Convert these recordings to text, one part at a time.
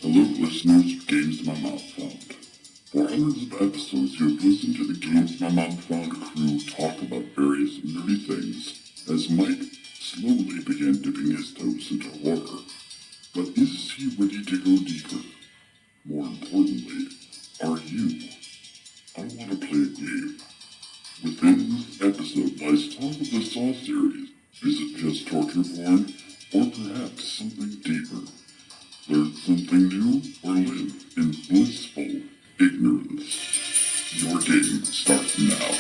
Hello, listeners of Games My Mom Found. For hundreds of episodes, you have listened to the Games My Mom Found crew talk about various nerdy things as Mike slowly began dipping his toes into horror. But is he ready to go deeper? More importantly, are you? I want to play a game. Within this episode lies talk of the Saw series. Is it just torture porn, or perhaps something deeper? Learn something new, or live in blissful ignorance. Your game starts now.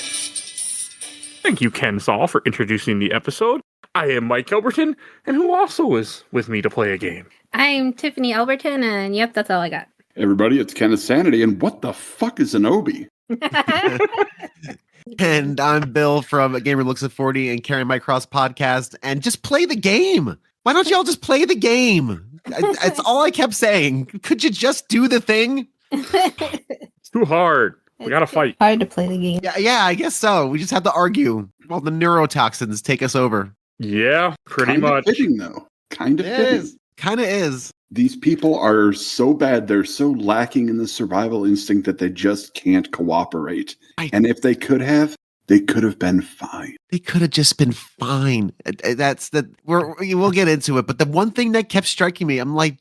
Thank you, Ken Saul, for introducing the episode. I am Mike Albertin, and who also is with me to play a game? I'm Tiffany Albertin, and yep, that's all I got. Hey everybody, it's Kenneth Sanity, and what the fuck is an Obi? And I'm Bill from A Gamer Looks at 40 and Carry My Cross podcast, and just play the game. Why don't y'all just play the game? That's all I kept saying. Could you just do the thing? It's too hard. We gotta fight. Hard to play the game. Yeah, I guess so. We just have to argue while the neurotoxins take us over. Yeah, pretty Kinda much. fitting, though. Kind of fitting. Kind of is. These people are so bad, they're so lacking in the survival instinct that they just can't cooperate. And if they could have been fine. They could have just been fine. We'll get into it. But the one thing that kept striking me, I'm like,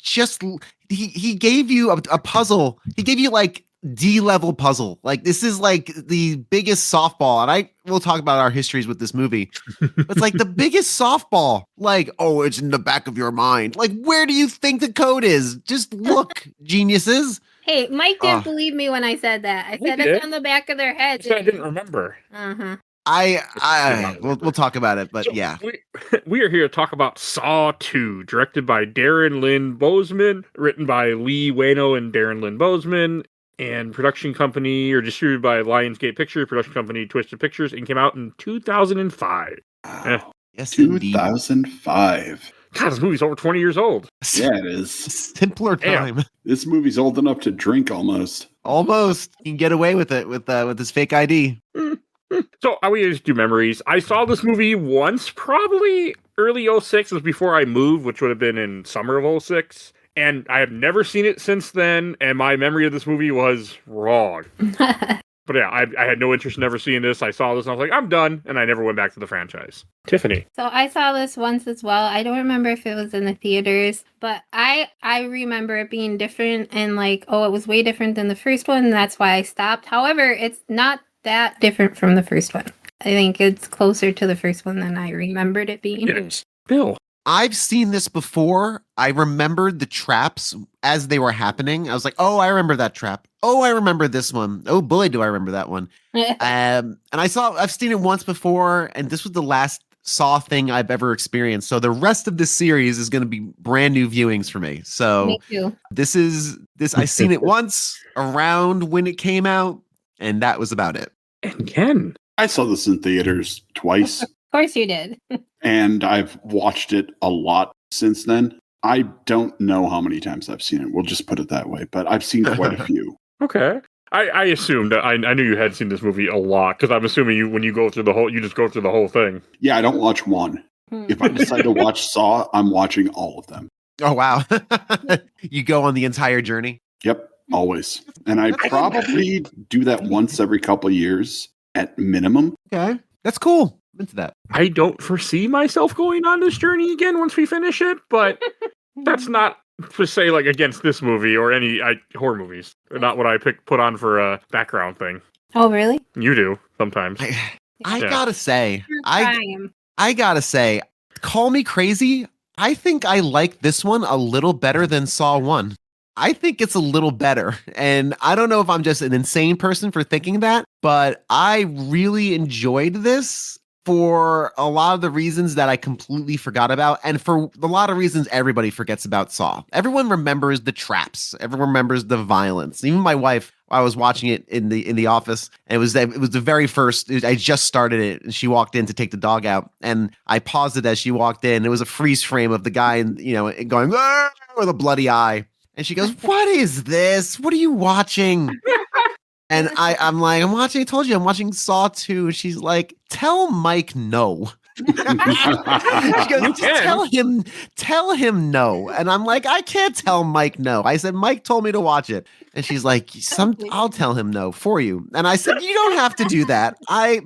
he gave you a puzzle. He gave you like D-level puzzle. Like, this is like the biggest softball. And we'll talk about our histories with this movie. It's like the biggest softball. Like, oh, it's in the back of your mind. Like, where do you think the code is? Just look, geniuses. Hey, Mike didn't believe me when I said that. I said it's on the back of their heads. I didn't remember. Uh-huh. We'll talk about it, but yeah. We are here to talk about Saw 2, directed by Darren Lynn Bozeman, written by Lee Wano and Darren Lynn Bozeman, and production company, or distributed by Lionsgate Pictures, production company Twisted Pictures, and came out in 2005. Wow. Yes, 2005. God, this movie's over 20 years old. Yeah, it is. Simpler time. Damn. This movie's old enough to drink almost. Almost. You can get away with it with his fake ID. So, I will just do memories. I saw this movie once, probably early 06. It was before I moved, which would have been in summer of 06. And I have never seen it since then, and my memory of this movie was wrong. But yeah, I had no interest in ever seeing this. I saw this, and I was like, I'm done, and I never went back to the franchise. Tiffany. So I saw this once as well. I don't remember if it was in the theaters, but I remember it being different, and like, oh, it was way different than the first one, and that's why I stopped. However, it's not that different from the first one. I think it's closer to the first one than I remembered it being. Yes. Bill. I've seen this before. I remembered the traps as they were happening. I was like, oh, I remember that trap. Oh, I remember this one. Oh, boy, do I remember that one. And I've seen it once before, and this was the last Saw thing I've ever experienced. So the rest of this series is going to be brand new viewings for me. So Me too. I've seen it once around when it came out, and that was about it. And Ken. I saw this in theaters twice. Of course you did. And I've watched it a lot since then. I don't know how many times I've seen it. We'll just put it that way. But I've seen quite a few. Okay. I assumed that I knew you had seen this movie a lot, because I'm assuming when you go through you just go through the whole thing. Yeah, I don't watch one. If I decide to watch Saw, I'm watching all of them. Oh, wow. You go on the entire journey? Yep, always. And I probably do that once every couple of years at minimum. Okay. That's cool. I'm into that. I don't foresee myself going on this journey again once we finish it, but that's not to say like against this movie or any horror movies. They're not what I put on for a background thing. Oh, really? You do sometimes. I gotta say, I gotta say, call me crazy. I think I like this one a little better than Saw 1. I think it's a little better. And I don't know if I'm just an insane person for thinking that, but I really enjoyed this for a lot of the reasons that I completely forgot about, and for a lot of reasons everybody forgets about Saw. Everyone remembers the traps. Everyone remembers the violence. Even my wife, I was watching it in the office, and it was the very first. I just started it, and she walked in to take the dog out, and I paused it as she walked in. It was a freeze frame of the guy, and going with a bloody eye, and she goes, "What is this? What are you watching?" And I'm like, I told you, I'm watching Saw 2. And she's like, tell Mike no. She goes, You just can. tell him no. And I'm like, I can't tell Mike no. I said, Mike told me to watch it. And she's like, I'll tell him no for you. And I said, you don't have to do that. I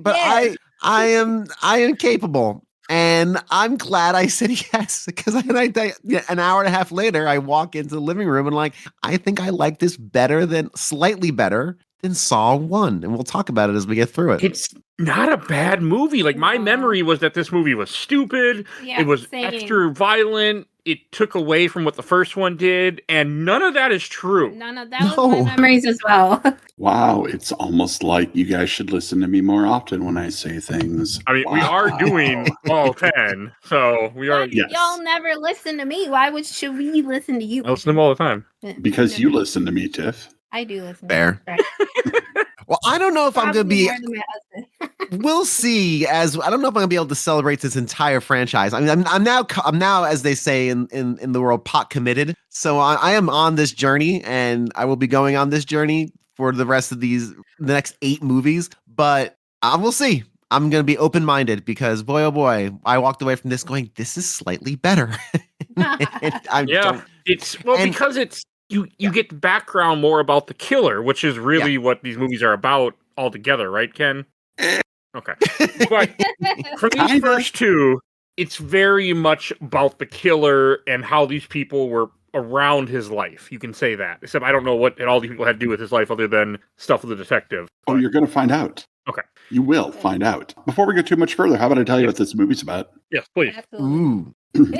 am capable. And I'm glad I said yes, because an hour and a half later, I walk into the living room and like, I think I like this slightly better than Saw 1. And we'll talk about it as we get through it. It's not a bad movie. Like, my memory was that this movie was stupid. Yeah, it was same. extra violent. It took away from what the first one did. And none of that is true. None of that was my memories as well. Wow, it's almost like you guys should listen to me more often when I say things. I mean, we are doing all 10. So we are. Yes. Y'all never listen to me. Should we listen to you? I listen to them all the time. Because you listen to me, Tiff. I do listen. Fair. To Well, I don't know if I'm going to be. more than my husband. We'll see. I don't know if I'm going to be able to celebrate this entire franchise. I mean, I'm now, as they say in the world, pot committed. So I am on this journey, and I will be going on this journey for the rest of the next 8 movies. But we'll see. I'm going to be open minded because boy, oh boy, I walked away from this going, this is slightly better. Because it's. You get background more about the killer, which is really what these movies are about altogether, right, Ken? Okay. But from these first 2, it's very much about the killer and how these people were around his life. You can say that. Except I don't know what all these people had to do with his life other than stuff with the detective. Oh, you're going to find out. Okay. You will find out. Before we go too much further, how about I tell you what this movie's about? Yes, please. Ooh.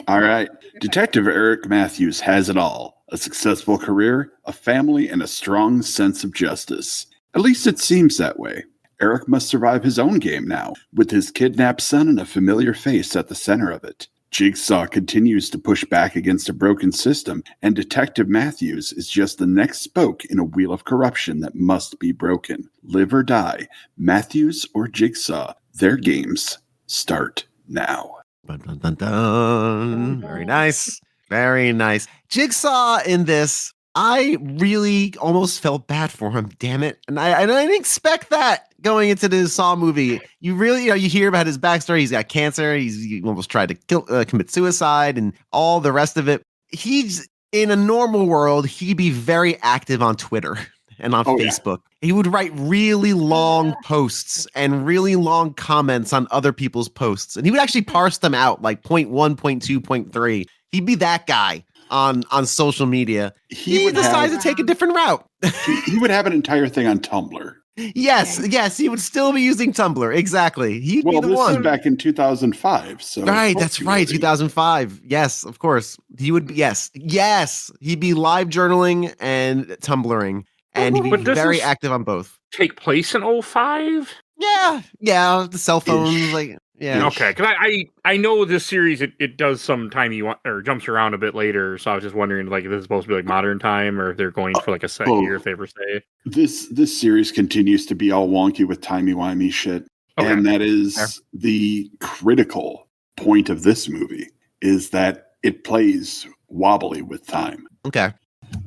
All right. Detective Eric Matthews has it all. A successful career, a family, and a strong sense of justice. At least it seems that way. Eric must survive his own game now, with his kidnapped son and a familiar face at the center of it. Jigsaw continues to push back against a broken system, and Detective Matthews is just the next spoke in a wheel of corruption that must be broken. Live or die, Matthews or Jigsaw, their games start now. Dun, dun, dun, dun. Very nice. Very nice. Jigsaw in this, I really almost felt bad for him. Damn it. And I didn't expect that going into the Saw movie. You really, you hear about his backstory. He's got cancer. He almost tried to commit suicide and all the rest of it. He's in a normal world. He'd be very active on Twitter and on Facebook. Yeah. He would write really long posts and really long comments on other people's posts. And he would actually parse them out like point 1, point 2, point 3. He'd be that guy on social media. He decides to take a different route. He would have an entire thing on Tumblr. Yes, he would still be using Tumblr. Exactly. He'd be the one. This is back in 2005. So right, that's right, 2005. Yes, of course. He would be, yes. He'd be live journaling and Tumblring. And he'd be very active on both. Take place in 2005? Yeah, the cell phones, yeah. Okay, because I know this series it does some or jumps around a bit later, so I was just wondering if this is supposed to be like modern time or if they're going for like a set year if they ever say. This series continues to be all wonky with timey-wimey shit. Okay. And that is the critical point of this movie is that it plays wobbly with time. Okay.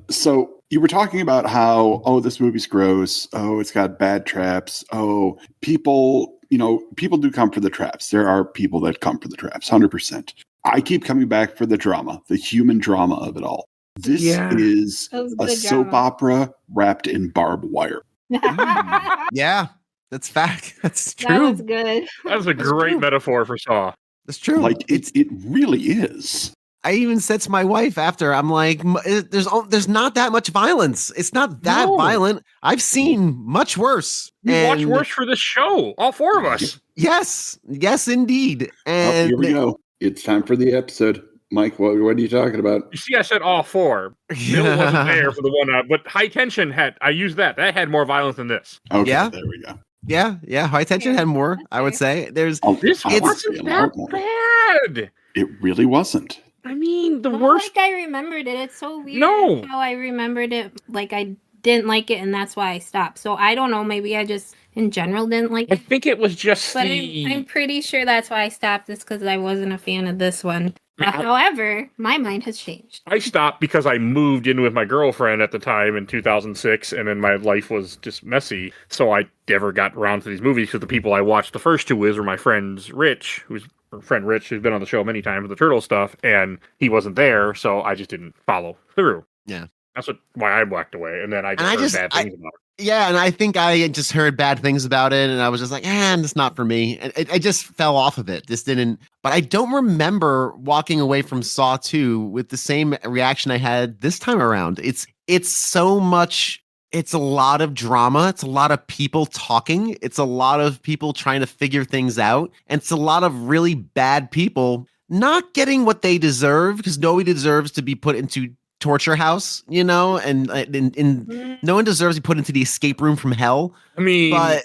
So you were talking about how, this movie's gross. Oh, it's got bad traps. Oh, people do come for the traps. There are people that come for the traps, 100%. I keep coming back for the drama, the human drama of it all. This is a soap opera wrapped in barbed wire. Yeah, that's fact. That's true. That was good. That's a great metaphor for Saw. That's true. It really is. I even said to my wife after, I'm like, there's not that much violence. It's not that violent. I've seen much worse. You watch worse for this show, all 4 of us. Yes, indeed. And here we go. It's time for the episode. Mike, what are you talking about? You see, I said all 4. Bill wasn't there for the one, but High Tension I used that. That had more violence than this. Okay, there we go. Yeah. High Tension had more, I would say. This wasn't that bad. It really wasn't. I mean, the worst. Like I remembered it. It's so weird how I remembered it. Like I didn't like it, and that's why I stopped. So I don't know. Maybe I just, in general, didn't like it. I think it was just But I'm pretty sure that's why I stopped this, because I wasn't a fan of this one. However, my mind has changed. I stopped because I moved in with my girlfriend at the time in 2006, and then my life was just messy. So I never got around to these movies because the people I watched the first 2 with were my friends Rich, who's friend Rich, who's been on the show many times with the turtle stuff, and he wasn't there, so I just didn't follow through. Yeah. That's why I walked away, and then I just heard bad things about it. Yeah, and I think I just heard bad things about it, and I was just like, it's not for me. And I just fell off of it. Just didn't. But I don't remember walking away from Saw 2 with the same reaction I had this time around. It's so much. It's a lot of drama. It's a lot of people talking. It's a lot of people trying to figure things out, and it's a lot of really bad people not getting what they deserve, because nobody deserves to be put into torture house, and no one deserves to be put into the escape room from hell. I mean, but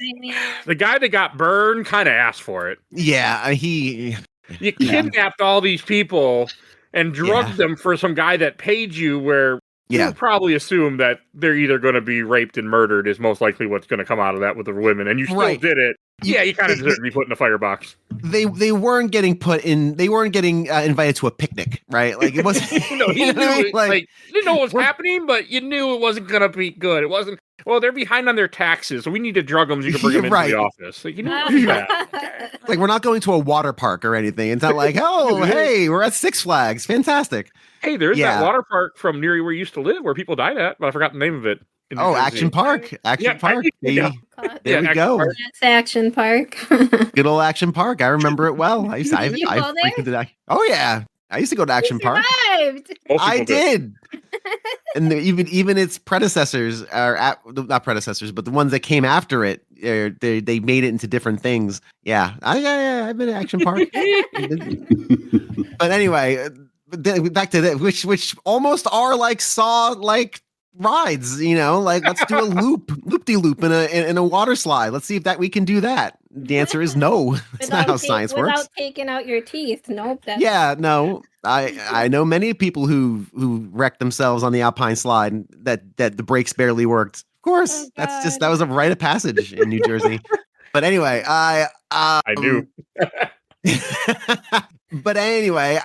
the guy that got burned kind of asked for it. Yeah, you kidnapped all these people and drugged them for some guy that paid you, where you probably assume that they're either going to be raped and murdered is most likely what's going to come out of that with the women, and you still did it. You kind of deserve to be put in a firebox. They weren't getting put in. They weren't getting invited to a picnic, right? Like it wasn't. No, he knew. Like you didn't know what was happening, but you knew it wasn't gonna be good. It wasn't. Well, they're behind on their taxes, so we need to drug them so you can bring them into the office. Like you knew that. Like we're not going to a water park or anything. It's not like, oh, hey, we're at Six Flags. Fantastic. Hey, there's that water park from near where you used to live where people died at, but I forgot the name of it. Action Park. Park. Yeah. There we go. That's Action Park. Good old Action Park. I remember it well. I frequented that. Oh yeah. I used to go to Action Park. I did. And even its predecessors are not predecessors, but the ones that came after it, they made it into different things. Yeah. I've been to Action Park. But anyway, back to that, which almost are like Saw rides, like let's do a loop-de-loop in a water slide. Let's see if we can do that. The answer is no. It's not how science works. Without taking out your teeth. Nope. No. I know many people who wrecked themselves on the Alpine slide that the brakes barely worked. Of course, that was a rite of passage in New Jersey. But anyway, I do. But anyway,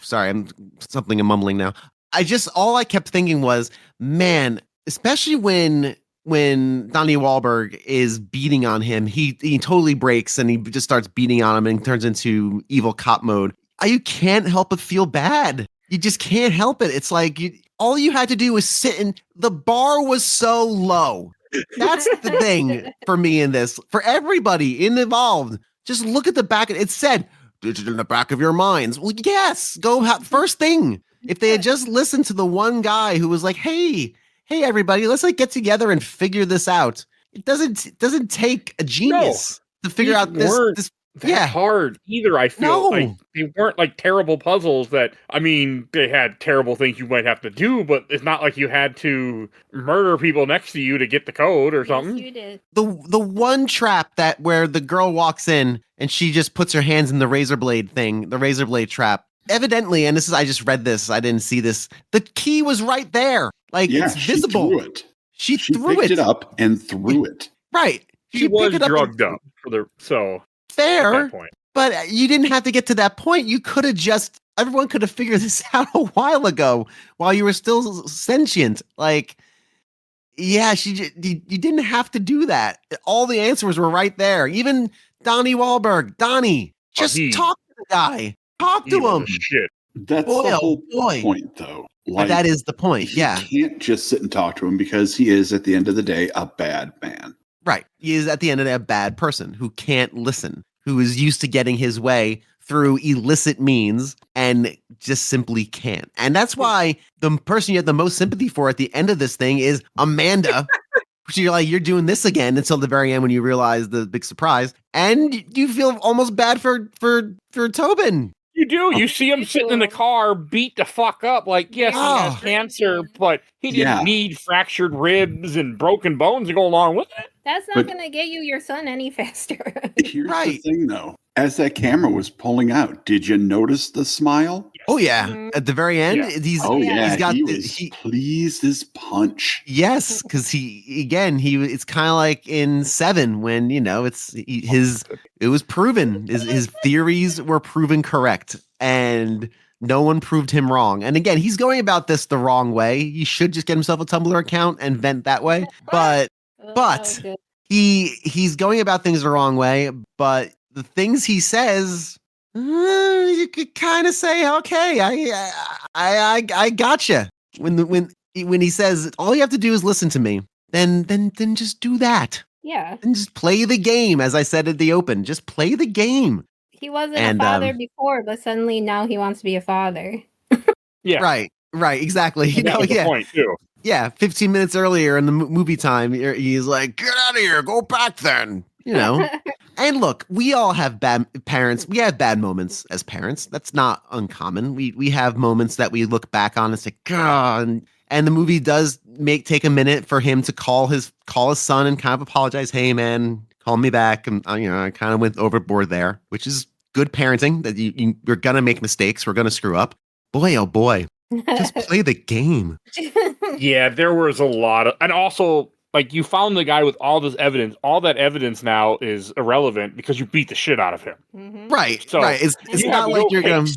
sorry, I'm mumbling now. All I kept thinking was, man, especially when Donnie Wahlberg is beating on him, he totally breaks and he just starts beating on him and turns into evil cop mode. You can't help but feel bad. You just can't help it. It's like all you had to do was sit and the bar was so low. That's the thing for me in this. For everybody involved, just look at the back. It said, "Digital in the back of your minds." Well, yes, first thing. If they had just listened to the one guy who was like, hey, everybody, let's get together and figure this out. It doesn't take a genius to figure out this. Hard either. I feel like they weren't terrible puzzles that, they had terrible things you might have to do, but it's not like you had to murder people next to you to get the code or something. You did. The one trap where the girl walks in and she just puts her hands in the razor blade trap. Evidently, and I just read this, I didn't see this. The key was right there. It's visible. She threw picked it up and threw it. Right. She was drugged up fair. At that point. But you didn't have to get to that point. You could have everyone could have figured this out a while ago while you were still sentient. You didn't have to do that. All the answers were right there. Even Donnie Wahlberg. Donnie, just talk to the guy. Talk to him. Shit. That's the whole point, though. That is the point. Yeah. You can't just sit and talk to him because he is, at the end of the day, a bad man. Right. He is, at the end of the day, a bad person who can't listen, who is used to getting his way through illicit means and just simply can't. And that's why the person you have the most sympathy for at the end of this thing is Amanda. You're doing this again until the very end when you realize the big surprise. And you feel almost bad for Tobin. You do. You see him sitting in the car, beat the fuck up. Yes, he has cancer, but he didn't need fractured ribs and broken bones to go along with it. That's not going to get you your son any faster. Here's the thing, though. As that camera was pulling out, did you notice the smile? Oh, yeah. Mm-hmm. At the very end, he pleased as punch. Yes, because it's kind of like in Seven when, it was proven. His theories were proven correct. And no one proved him wrong. And again, he's going about this the wrong way. He should just get himself a Tumblr account and vent that way. But he's going about things the wrong way, but the things he says, you could kind of say, okay, I gotcha. When he says all you have to do is listen to me, then just do that. Yeah. And just play the game, as I said at the open. Just play the game. He wasn't a father before, but suddenly now he wants to be a father. Yeah. Right, exactly. And that was the point, too. Yeah, 15 minutes earlier in the movie time, he's like, get out of here, go back then. And look, we all have bad parents. We have bad moments as parents. That's not uncommon. We have moments that we look back on and say, God, and the movie does take a minute for him to call his son and kind of apologize. Hey, man, call me back. And I kind of went overboard there, which is good parenting. That you're gonna make mistakes. We're gonna screw up. Boy, oh boy, just play the game. Yeah, there was a lot of, and also like you found the guy with all this evidence. All that evidence now is irrelevant because you beat the shit out of him. Mm-hmm. Right. So right. It's not like you're gonna.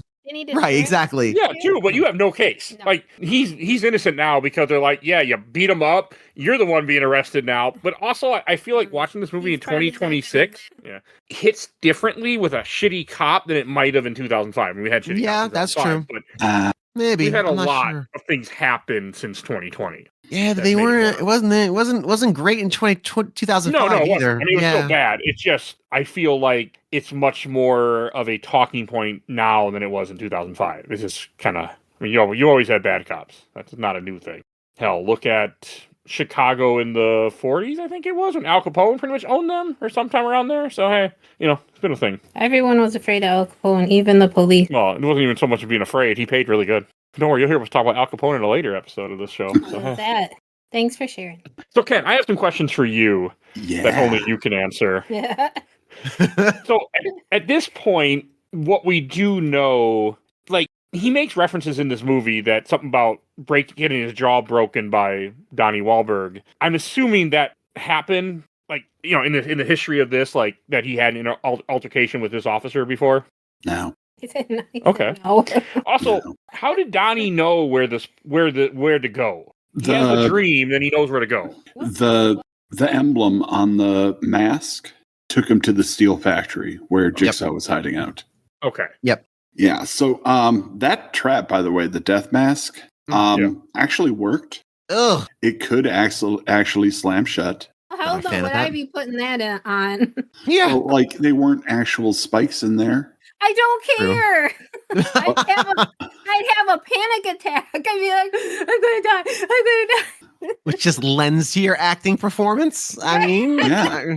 Right, exactly. Yeah, true, but you have no case. No. Like he's innocent now because they're like, yeah, you beat him up. You're the one being arrested now. But also, I feel like watching this movie in 2026 hits differently with a shitty cop than it might have in 2005. We had shitty cops. That's true. But maybe we've had a lot of things happen since 2020. Yeah, they weren't. It wasn't great in 2005 no, either. I mean, it was still bad. It's just I feel like it's much more of a talking point now than it was in 2005. It's just kind of. I mean, you always had bad cops. That's not a new thing. Hell, look at Chicago in the 40s. I think it was when Al Capone pretty much owned them, or sometime around there. So hey, it's been a thing. Everyone was afraid of Al Capone, even the police. Well, it wasn't even so much of being afraid. He paid really good. Don't worry, you'll hear us talk about Al Capone in a later episode of this show. So, that. Thanks for sharing. So, Ken, I have some questions for you that only you can answer. Yeah. So, at this point, what we do know, like, he makes references in this movie that something about getting his jaw broken by Donnie Wahlberg. I'm assuming that happened, like, in the history of this, like, that he had an altercation with this officer before. No. Okay. No. Also, how did Donnie know where to go? He has a dream, then he knows where to go. The emblem on the mask took him to the steel factory where Jigsaw was hiding out. Okay. Yep. Yeah. So that trap, by the way, the death mask, actually worked. Ugh. It could actually slam shut. How would I be putting that on? Yeah. Well, like they weren't actual spikes in there. I don't care. I'd have a panic attack. I'd be like, I'm gonna die. Which just lends to your acting performance. I mean, yeah.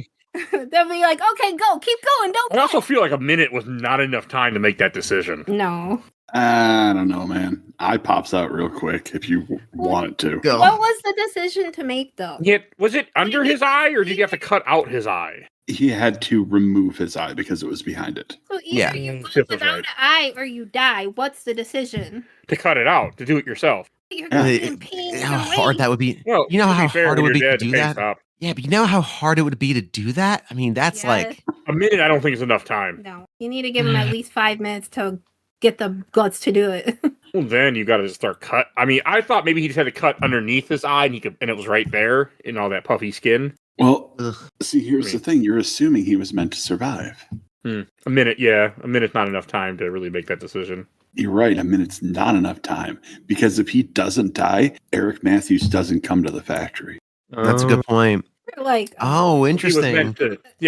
They'll be like, okay, go, keep going, don't. I also feel like a minute was not enough time to make that decision. No. I don't know, man. Eye pops out real quick if you want it to. Go. What was the decision to make, though? Was it under his eye, or did you have to cut out his eye? He had to remove his eye because it was behind it. So either you live without an eye or you die. What's the decision? To cut it out, to do it yourself. You're going to be in pain. How hard that would be. Well, you know how hard it would be to do that? Stop. Yeah, but you know how hard it would be to do that? I mean, that's like... A minute I don't think is enough time. No. You need to give him at least 5 minutes to get the guts to do it. Well, then you got to just start cut. I mean, I thought maybe he just had to cut underneath his eye and it was right there in all that puffy skin. Well, see, here's the thing. You're assuming he was meant to survive. A minute, yeah. A minute's not enough time to really make that decision. You're right. A minute's not enough time. Because if he doesn't die, Eric Matthews doesn't come to the factory. That's a good point. Like, oh, interesting.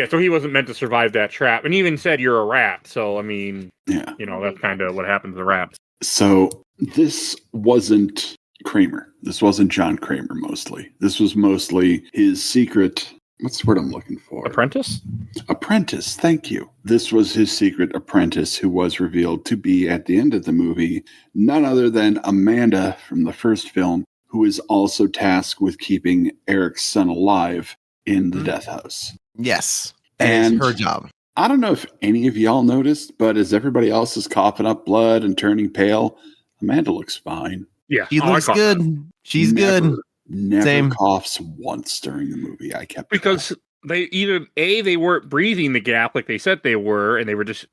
So he wasn't meant to survive that trap. And he even said you're a rat. So, I mean, that's kind of what happened to the rats. So this wasn't Kramer. This wasn't John Kramer mostly. This was mostly his secret. What's the word I'm looking for? Apprentice? Apprentice. Thank you. This was his secret apprentice who was revealed to be at the end of the movie none other than Amanda from the first film, who is also tasked with keeping Eric's son alive in the death house. Yes. And it's her job. I don't know if any of y'all noticed, but as everybody else is coughing up blood and turning pale, Amanda looks fine. Yeah. She looks good. She's good. Never coughs once during the movie. I kept because they either they weren't breathing the gap like they said they were, and they were just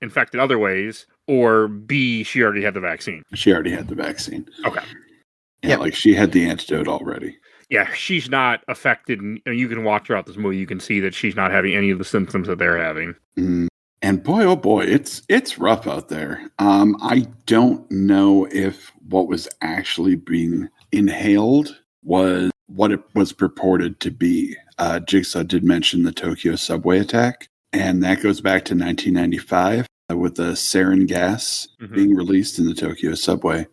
infected other ways, or B, she already had the vaccine. She already had the vaccine. Okay. Yeah, like she had the antidote already. Yeah, she's not affected. You can walk throughout this movie. You can see that she's not having any of the symptoms that they're having. And boy, oh boy, it's rough out there. I don't know if what was actually being inhaled was what it was purported to be. Jigsaw did mention the Tokyo subway attack, and that goes back to 1995 with the sarin gas being released in the Tokyo subway.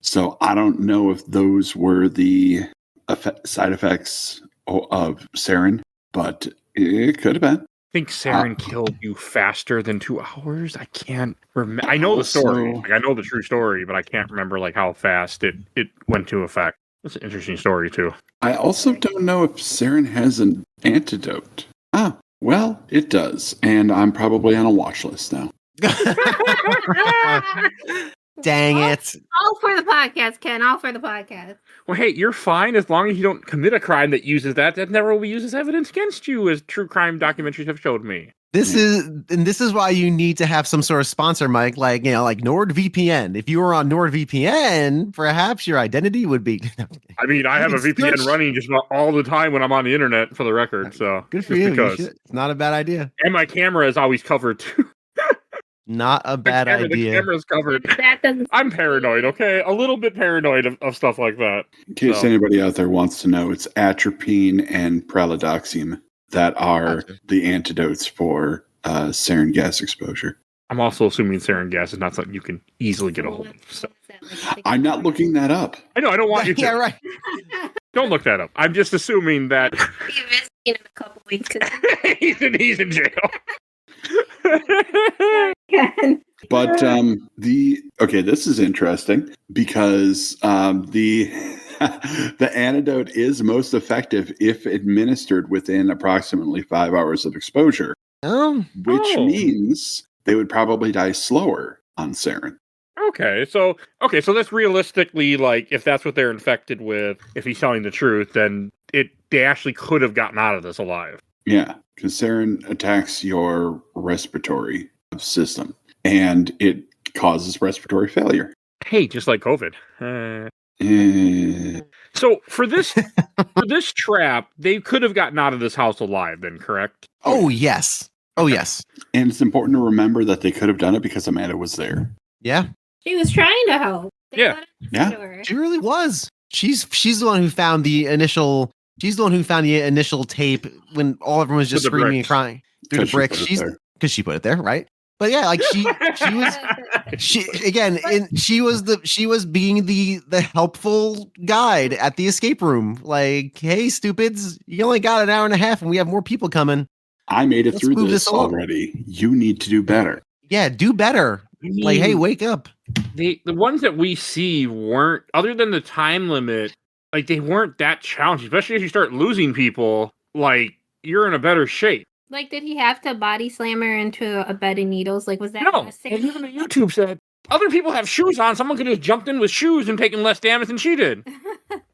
So I don't know if those were the side effects of sarin, but it could have been. I think sarin killed you faster than 2 hours. I can't remember. I know the story. Like, I know the true story, but I can't remember like how fast it went to effect. That's an interesting story too. I also don't know if sarin has an antidote. Well, it does, and I'm probably on a watch list now. Dang it. All for the podcast, Ken. All for the podcast. Well, hey, you're fine as long as you don't commit a crime that uses that. That never will be used as evidence against you, as true crime documentaries have showed me. This is why you need to have some sort of sponsor, Mike, like NordVPN. If you were on NordVPN, perhaps your identity would be. I mean, I have a VPN running just about all the time when I'm on the internet, for the record. So good for you. It's not a bad idea. And my camera is always covered too. Not a bad idea. The camera's covered. I'm paranoid, okay? A little bit paranoid of stuff like that. In case anybody out there wants to know, it's atropine and pralidoxime that are the antidotes for sarin gas exposure. I'm also assuming sarin gas is not something you can easily get a hold of. So. I'm not looking that up. I know, I don't want you to. Yeah, right. Don't look that up. I'm just assuming that... Be visiting in a couple weeks. he's in jail. But this is interesting because the antidote is most effective if administered within approximately 5 hours of exposure, which means they would probably die slower on sarin. Okay, so that's realistically, like, if that's what they're infected with, if he's telling the truth, then they actually could have gotten out of this alive. Yeah, because sarin attacks your respiratory system, and it causes respiratory failure. Hey, just like COVID. So for this trap, they could have gotten out of this house alive, then, correct? Oh, yes. Oh, yes. And it's important to remember that they could have done it because Amanda was there. Yeah. She was trying to help. Yeah. She really was. She's the one who found the initial. She's the one who found the initial tape when all everyone was just screaming and crying through the bricks. Because she put it there, right? But yeah, like she was being the helpful guide at the escape room. Like, hey, stupids, you only got an hour and a half, and we have more people coming. I made it through this already. You need to do better. Yeah, do better. Like, hey, wake up. The ones that we see weren't, other than the time limit, like, they weren't that challenging, especially if you start losing people, like, you're in a better shape. Like, did he have to body slam her into a bed of needles? Like, was that no? And even the YouTube said, other people have shoes on. Someone could have jumped in with shoes and taken less damage than she did.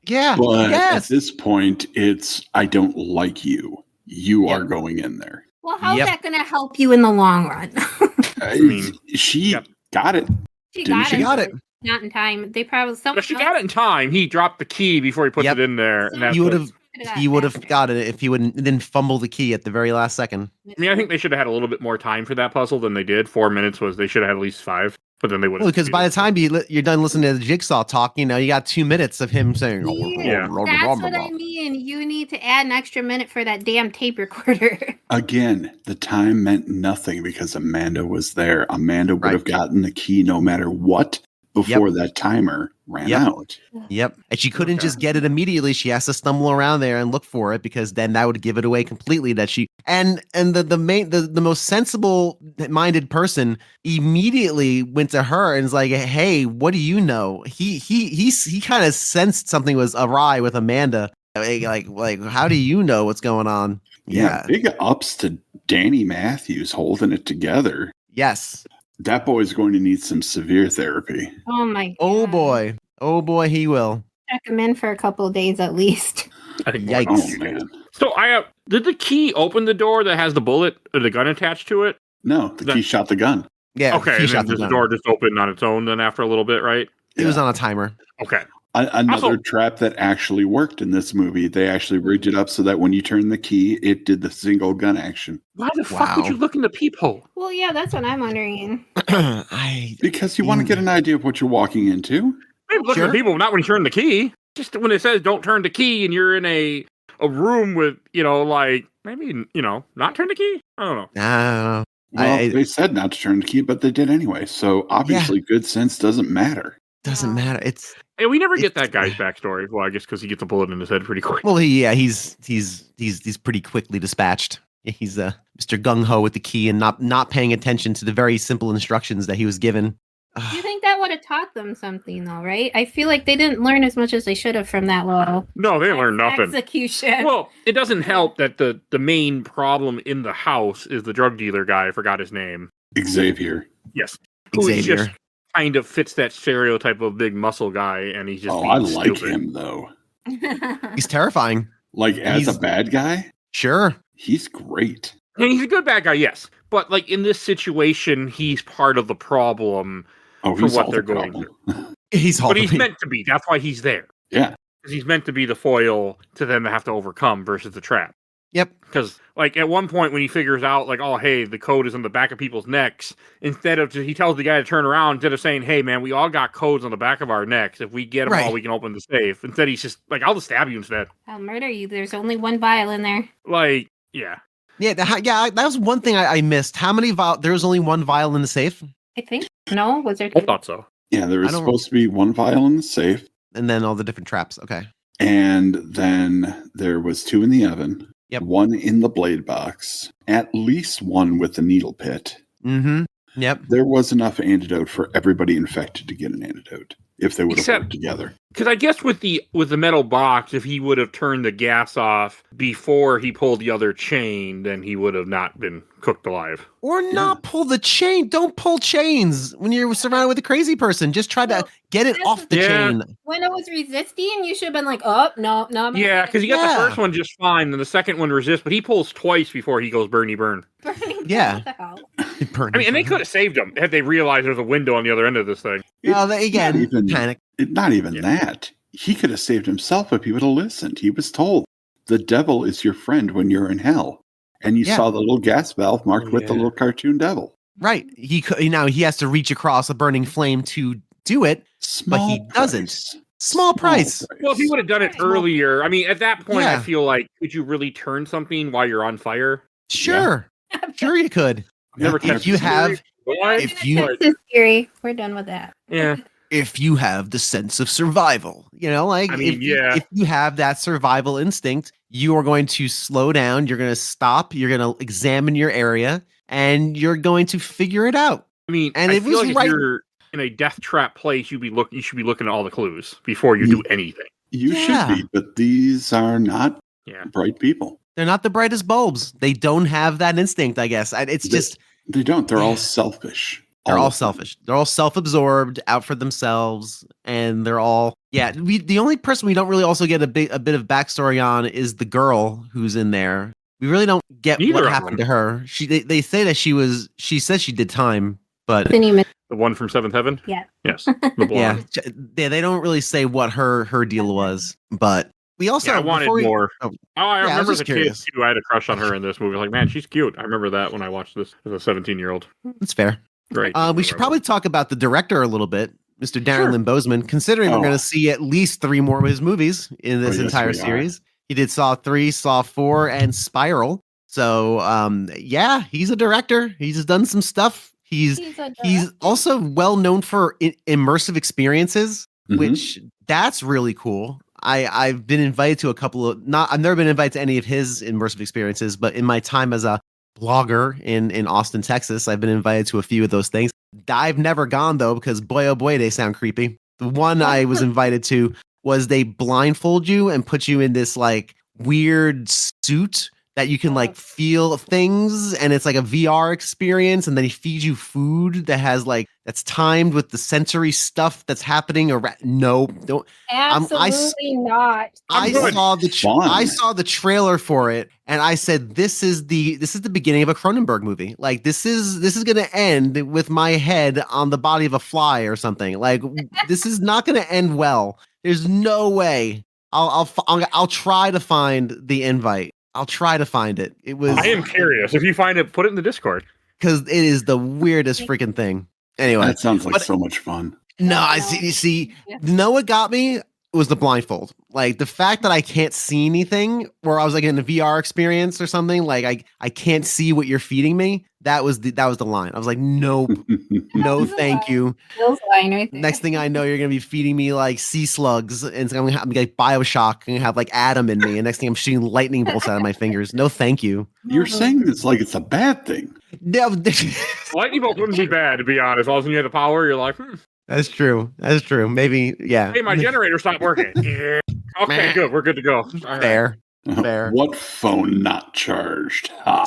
Yeah. But at this point, it's, I don't like you. You are going in there. Well, how's that going to help you in the long run? I mean, she got it. She got it. Not in time. They probably But she got it in time. He dropped the key before he put it in there. And he would have got it if he didn't fumble the key at the very last second. I mean, I think they should have had a little bit more time for that puzzle than they did. 4 minutes they should have had at least 5. But then they would have. Well, because by the time you're done listening to the Jigsaw talk, you got 2 minutes of him saying, That's what I mean. You need to add an extra minute for that damn tape recorder. Again, the time meant nothing because Amanda was there. Amanda would have gotten the key no matter what before that timer ran out. Yep. And she couldn't just get it immediately. She has to stumble around there and look for it because then that would give it away completely that she and the most sensible minded person immediately went to her and was like, "Hey, what do you know?" He kind of sensed something was awry with Amanda. Like how do you know what's going on? Yeah. Big ups to Danny Matthews holding it together. Yes. That boy's going to need some severe therapy. Oh my God. Oh boy, he will. Check him in for a couple of days at least. I think yikes. Oh, man. So did the key open the door that has the bullet or the gun attached to it? No, the key shot the gun. Yeah. Okay, and then the door just opened on its own then after a little bit, right? It was on a timer. Okay. Another Also- trap that actually worked in this movie. They actually rigged it up so that when you turn the key, it did the single gun action. Why the fuck would Wow. you look in the peephole? Well, yeah, that's what I'm wondering. Because you want to get an idea of what you're walking into. Maybe look at Sure. the people, not when you turn the key. Just when it says don't turn the key and you're in a room with, like, maybe, not turn the key? I don't know. No. Well, they said not to turn the key, but they did anyway. So obviously, good sense doesn't matter. Doesn't matter. It's Hey, we never get It's- that guy's backstory. Well, I guess because he gets a bullet in his head pretty quick. well, he's pretty quickly dispatched. He's Mr. Gung Ho with the key and not paying attention to the very simple instructions that he was given. Do you think that would have taught them something, though, right? I feel like they didn't learn as much as they should have from that little No, they didn't learn nothing. execution. Well, it doesn't help that the main problem in the house is the drug dealer guy. I forgot his name. Xavier. Yes. Who is Xavier. just kind of fits that stereotype of big muscle guy, and he's just Oh, being I like stupid. him though. He's terrifying. Like as He's- a bad guy, Sure. he's great. And he's a good bad guy, yes. But like in this situation, he's part of the problem. Oh, For he's what all they're the going problem. He's But he's meant to be. That's why he's there. Yeah. Because he's meant to be the foil to them to have to overcome versus the trap. Yep. Because, like, at one point when he figures out, like, oh, hey, the code is on the back of people's necks, instead of, he tells the guy to turn around, instead of saying, hey, man, we all got codes on the back of our necks. If we get them all, Right. we can open the safe. Instead, he's just, like, I'll just stab you instead. I'll murder you. There's only one vial in there. Like, yeah. Yeah, that was one thing I missed. How many there was only one vial in the safe, I think. No, was there? I thought so. Yeah, there was I don't- supposed to be one vial in the safe, and then all the different traps. Okay. and then there was 2 in the oven, Yep. 1 in the blade box, at least 1 with the needle pit. Mm-hmm. Yep. There was enough antidote for everybody infected to get an antidote if they would have Except- worked together. Because I guess with the metal box, if he would have turned the gas off before he pulled the other chain, then he would have not been cooked alive. Or not pull the chain. Don't pull chains when you're surrounded with a crazy person. Just try to Well, get it this off is- the Yeah. chain. When it was resisting, you should have been like, oh, no. I'm not Yeah, because he got Yeah. the first one just fine, then the second one resists, but he pulls twice before he goes Bernie burn. burning. Yeah. What the hell? I mean, and they could have saved him had they realized there's a window on the other end of this thing. No, again, Not even- panic. Not even Yeah. that. He could have saved himself if he would have listened. He was told the devil is your friend when you're in hell. And you Yeah. saw the little gas valve marked with the Yeah. little cartoon devil. Right. He has to reach across a burning flame to do it. Small he doesn't. price. Small price. Well, if he would have done it Small- earlier, I mean, at that point, I Yeah. feel like, could you really turn something while you're on fire? Sure. Sure you could. I've never If tested you this have- theory, but if you- but, This is scary. We're done with that. yeah. If you have the sense of survival, like I mean, if you have that survival instinct, you are going to slow down, you're going to stop, you're going to examine your area, and you're going to figure it out. I mean, And I it feel was like right- if you're in a death trap place, you should be looking at all the clues before you do anything. You Yeah. should be, but these are not Yeah. bright people. They're not the brightest bulbs. They don't have that instinct, I guess. It's They- just They don't. They're all Yeah. selfish. they're all of them. selfish. They're all self-absorbed, out for themselves, and they're all the only person we don't really also get a bit of backstory on is the girl who's in there. We really don't get Neither what of happened them. to her. They say that she says she did time, but Didn't even. The one from Seventh Heaven? Yeah. Yes. The blonde. yeah, they don't really say what her deal was. But we also Yeah, I wanted before we- more. oh, I was remember just the curious. kid too. I had a crush on her in this movie. Like, man, she's cute. I remember that when I watched this as a 17-year-old. It's fair. Great. We should probably talk about the director a little bit, Mr. Darren Sure. Lynn Boseman, considering we're Oh. going to see at least 3 more of his movies in this yes, entire we are. series. He did Saw 3, Saw 4, and Spiral. So, yeah, he's a director. He's done some stuff. He's a also well known for immersive experiences, Mhm. which that's really cool. I've been invited to a couple of I've never been invited to any of his immersive experiences, but in my time as a blogger in Austin, Texas, I've been invited to a few of those things. I've never gone though, because boy oh boy, they sound creepy. The one I was invited to was they blindfold you and put you in this like weird suit that you can like feel things, and it's like a VR experience, and then he feeds you food that has like that's timed with the sensory stuff that's happening around. No, don't. Absolutely not. I good. saw the Fun. I saw the trailer for it, and I said, "This is the beginning of a Cronenberg movie. Like this is going to end with my head on the body of a fly or something. Like this is not going to end well." There's no way. I'll try to find the invite. I'll try to find it. It was I am curious. If you find it, put it in the Discord. because it is the weirdest freaking thing. Anyway, That sounds like but- so much fun. no, I No. see. You see, Yeah. know what got me was the blindfold. Like the fact that I can't see anything, where I was like in a VR experience or something. Like I can't see what you're feeding me. That was the line. I was like, nope, no, thank you. Bill's line right there. Next thing I know, you're gonna be feeding me like sea slugs, and it's gonna be like Bioshock, and have like Adam in me. And next thing I'm shooting lightning bolts out of my fingers. No, thank you. You're saying this like it's a bad thing. No, Lightning bolt wouldn't be bad, to be honest. All of a sudden you had the power, you're like, that's true. That's true. Maybe, yeah. hey, my generator stopped working. Okay, good. We're good to go. All right. Fair. Fair. What phone not charged? Ha,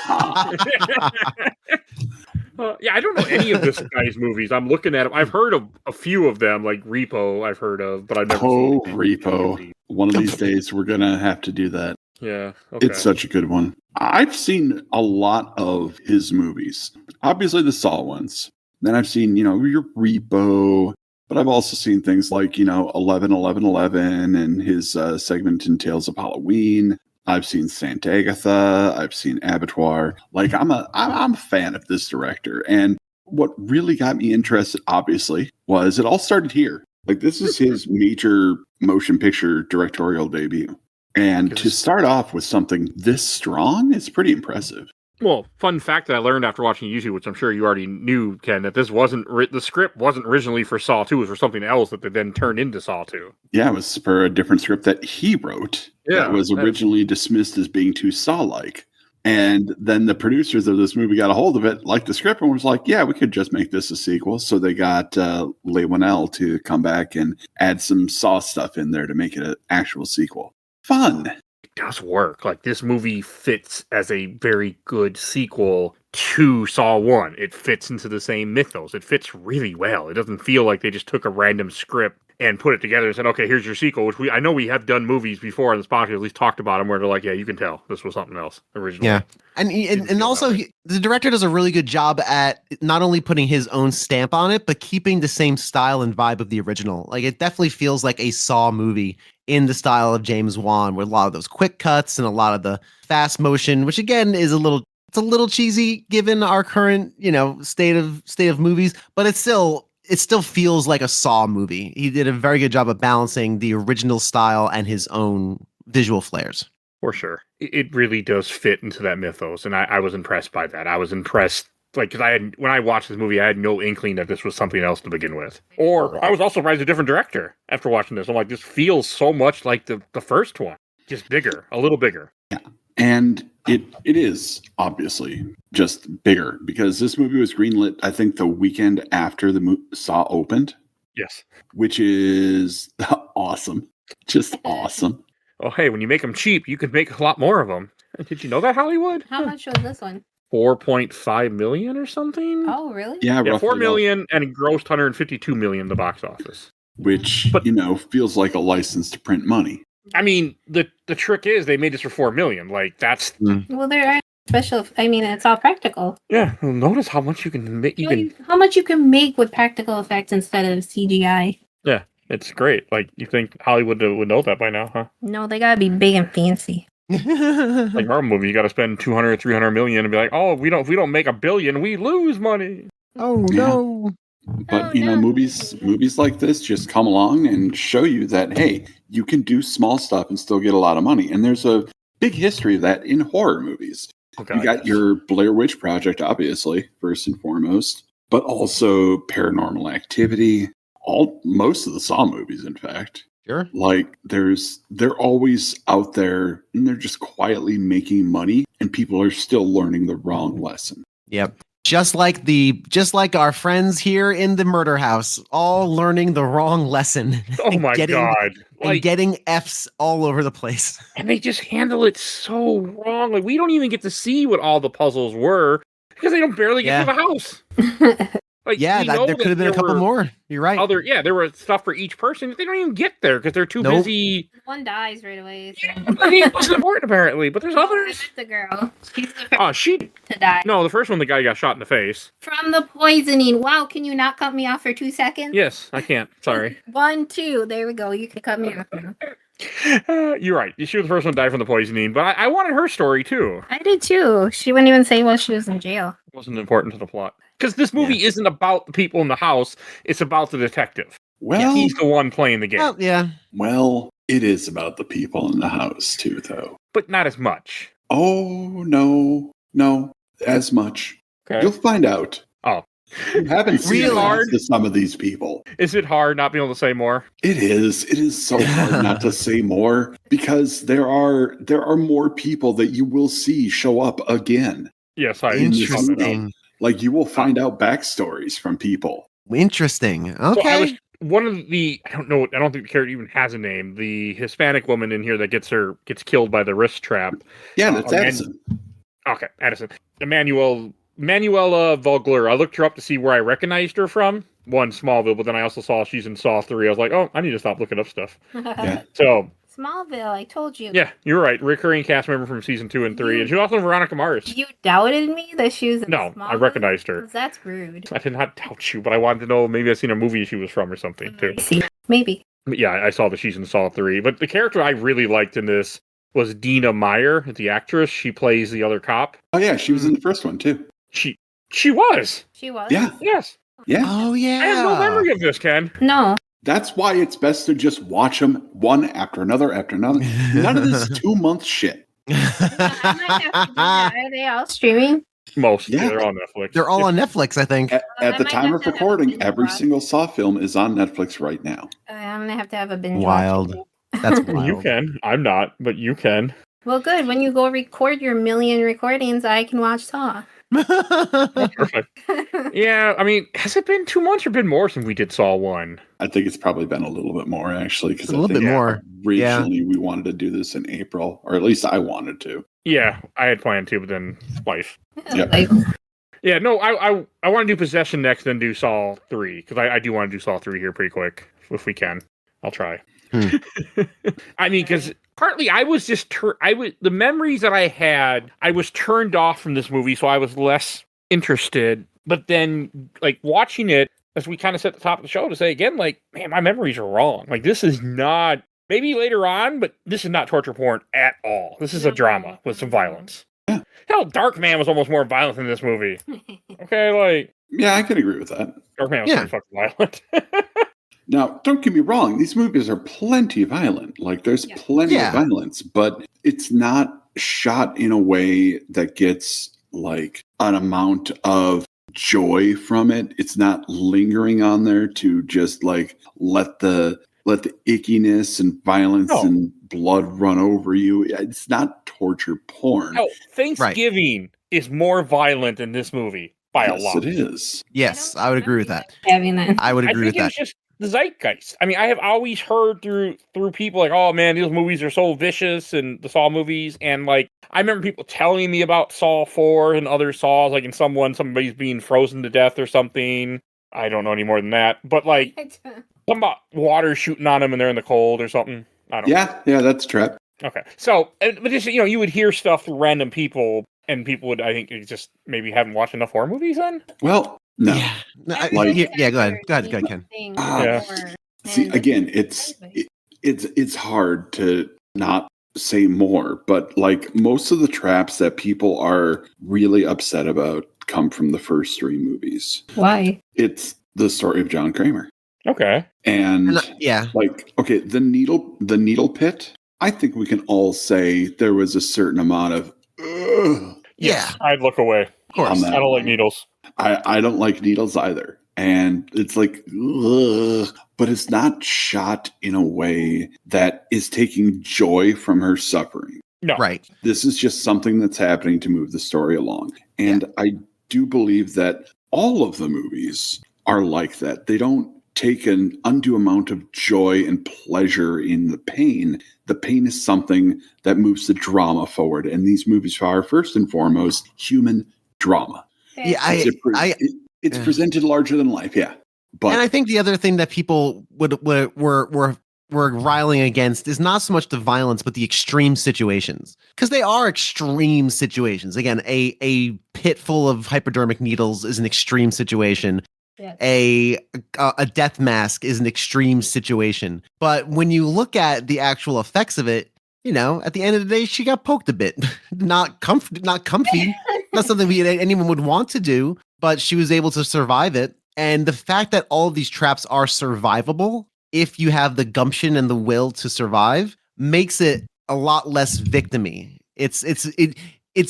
ha. Yeah, I don't know any of this guy's movies. I'm looking at them. I've heard of a few of them, like Repo. I've heard of, but I've never seen Oh, Repo. One of these days, we're going to have to do that. Yeah, okay. It's such a good one. I've seen a lot of his movies. Obviously, the Saw ones. Then I've seen, your Repo. But I've also seen things like, 11 and his segment in Tales of Halloween. I've seen Saint Agatha. I've seen Abattoir. Like I'm a fan of this director. And what really got me interested, obviously, was it all started here. Like this is his major motion picture directorial debut. And to start off with something this strong is pretty impressive. Well, fun fact that I learned after watching YouTube, which I'm sure you already knew, Ken, that this wasn't the script wasn't originally for Saw 2. It was for something else that they then turned into Saw 2. Yeah, it was for a different script that he wrote. Yeah, that was originally dismissed as being too Saw-like. And then the producers of this movie got a hold of it, liked the script, and was like, yeah, we could just make this a sequel. So they got Leigh Whannell to come back and add some Saw stuff in there to make it an actual sequel. Fun. Does work. Like this movie fits as a very good sequel to Saw 1. It fits into the same mythos. It fits really well. It doesn't feel like they just took a random script and put it together and said, okay, here's your sequel, which I know we have done movies before on this podcast, at least talked about them, where they're like, yeah, you can tell this was something else originally. Yeah. And also the director does a really good job at not only putting his own stamp on it, but keeping the same style and vibe of the original. Like it definitely feels like a Saw movie in the style of James Wan, with a lot of those quick cuts and a lot of the fast motion, which again is a little cheesy given our current, state of movies, but it still feels like a Saw movie. He did a very good job of balancing the original style and his own visual flares. For sure. It really does fit into that mythos, and I was impressed by that. I was impressed, because when I watched this movie, I had no inkling that this was something else to begin with. Or I was also surprised a different director after watching this. I'm like, this feels so much like the first one, just bigger, a little bigger. Yeah. And it is obviously just bigger because this movie was greenlit, I think, the weekend after the Saw opened. Yes. Which is awesome. Just awesome. Oh, hey, when you make them cheap, you can make a lot more of them. Did you know that, Hollywood? How much was this one? 4.5 million or something? Oh, really? Yeah, Yeah, 4 roughly million, and it grossed 152 million in the box office. Which, feels like a license to print money. I mean, the trick is they made this for 4 million. Like, that's... Well, there are special... I mean, it's all practical. Yeah, well, notice how much you can make. How much you can make with practical effects instead of CGI. Yeah, it's great. Like, you think Hollywood would know that by now, huh? No, they gotta be big and fancy. Like Marvel movie, you got to spend 200, 300 million and be like, oh, if we don't make $1 billion, we lose money. Oh no! But movies like this just come along and show you that hey, you can do small stuff and still get a lot of money. And there's a big history of that in horror movies. Okay, you got your Blair Witch Project, obviously, first and foremost, but also Paranormal Activity. Most of the Saw movies, in fact. Sure. Like they're always out there and they're just quietly making money and people are still learning the wrong lesson. Yep. Just like our friends here in the murder house, all learning the wrong lesson. Oh my God. And getting F's all over the place. And they just handle it so wrong. Like we don't even get to see what all the puzzles were because they don't barely get to the house. Like, Yeah, we know there could have been a there couple were more. You're right. there was stuff for each person. They don't even get there because they're too Nope. busy. One dies right away. So. It wasn't important apparently, but there's No, others. that's the girl. She's the first Oh, she to die. no, the first one the guy got shot in the face. From the poisoning. Wow, can you not cut me off for 2 seconds? Yes, I can't. Sorry. 1, 2. There we go. You can cut me off now. You're right. She was the first one to die from the poisoning, but I wanted her story too. I did too. She wouldn't even say while she was in jail. It wasn't important to the plot. Because this movie isn't about the people in the house, it's about the detective. Well, He's the one playing the game. Well, yeah. well, it is about the people in the house too, though. But not as much. Oh, no, as much. Okay. You'll find out. Oh. You haven't seen Real the hard. rest of some of these people. Is it hard not being able to say more? It is. It is so hard not to say more because there are more people that you will see show up again. Yes, I Interesting. Like you will find out backstories from people. Interesting. So Okay. one of the I don't think the character even has a name. The Hispanic woman in here that gets killed by the wrist trap. Yeah, that's And- Addison. Okay, Addison. Manuela Vogler. I looked her up to see where I recognized her from. One, Smallville, but then I also saw she's in Saw 3. I was like, oh, I need to stop looking up stuff. Yeah. So, Smallville, I told you. yeah, you're right. Recurring cast member from season 2 and 3. And she was also in Veronica Mars. You doubted me that she was in No, Smallville? I recognized her. 'Cause that's rude. I did not doubt you, but I wanted to know maybe I've seen a movie she was from or something, too. Maybe. But yeah, I saw that she's in Saw 3. But the character I really liked in this was Dina Meyer, the actress. She plays the other cop. Oh yeah, she was in the first one too. She was. She was? Yeah. Yes. Yeah. Oh, yeah. I have no memory of this, Ken. No. That's why it's best to just watch them one after another after another. None of this 2-month shit. I might have to do that. Are they all streaming? Most. Yeah. They're on Netflix. They're all on Netflix, I think. At I the might time have of to have a recording, binge every watch. single Saw film is on Netflix right now. I'm going to have a binge Wild. watch. That's wild. You can. I'm not, but you can. Well, good. When you go record your million recordings, I can watch Saw. Perfect. Yeah, I mean, has it been 2 months or been more since we did Saw 1? I think it's probably been a little bit more actually, because A little bit more. Originally, we wanted to do this in April, or at least I wanted to. Yeah, I had planned to, but then life. Yep. Like, Yeah, no, I want to do Possession next, then do Saw 3, because I do want to do Saw 3 here pretty quick, if we can. I'll try. I mean, because partly I was just the memories that I had, I was turned off from this movie, so I was less interested. But then, like, watching it, as we kind of set the top of the show to say again, like, man, my memories are wrong. Like, this is not, maybe later on, but this is not torture porn at all. This is a drama with some violence. Yeah. Hell, Dark Man was almost more violent than this movie. Okay, like, Yeah, I can agree with that. Dark Man was Yeah. pretty fucking violent. Now, don't get me wrong; these movies are plenty violent. Like, there's Yeah. plenty Yeah. of violence, but it's not shot in a way that gets like an amount of joy from it. It's not lingering on there to just like let the ickiness and violence No. and blood run over you. It's not torture porn. Hell, Thanksgiving is more violent in this movie by a Yes, lot. it is. Yes, I would agree with that. Having that. I would agree with think that. it's just the zeitgeist. I mean, I have always heard through people like, oh man, these movies are so vicious, and the Saw movies, and like I remember people telling me about Saw 4 and other Saws, like in somebody's being frozen to death or something. I don't know any more than that, but like something about water shooting on them and they're in the cold or something. I don't know. Yeah, that's trap. Okay. So, but just, you would hear stuff through random people, and people would, I think, just maybe haven't watched enough horror movies then? Well, no. Yeah. No, Like- yeah, go ahead. Go ahead, Ken. Yeah. See, again, it's hard to not say more, but like most of the traps that people are really upset about come from the first 3 movies. Why? It's the story of John Kramer. Okay. And Yeah. like, okay, the needle pit, I think we can all say there was a certain amount of ugh, Yeah. I'd look away. Of course. on that I don't like one. needles. I don't like needles either. And it's like, ugh, but it's not shot in a way that is taking joy from her suffering. No. Right. This is just something that's happening to move the story along. And I do believe that all of the movies are like that. They don't take an undue amount of joy and pleasure in the pain. The pain is something that moves the drama forward. And these movies are first and foremost human drama. Yeah, It's It's presented larger than life, yeah. But and I think the other thing that people were riling against is not so much the violence, but the extreme situations, because they are extreme situations. Again, a pit full of hypodermic needles is an extreme situation. Yes. A death mask is an extreme situation. But when you look at the actual effects of it, at the end of the day, she got poked a bit. Not comfy, not something anyone would want to do, but she was able to survive it. And the fact that all of these traps are survivable, if you have the gumption and the will to survive, makes it a lot less victim-y. It's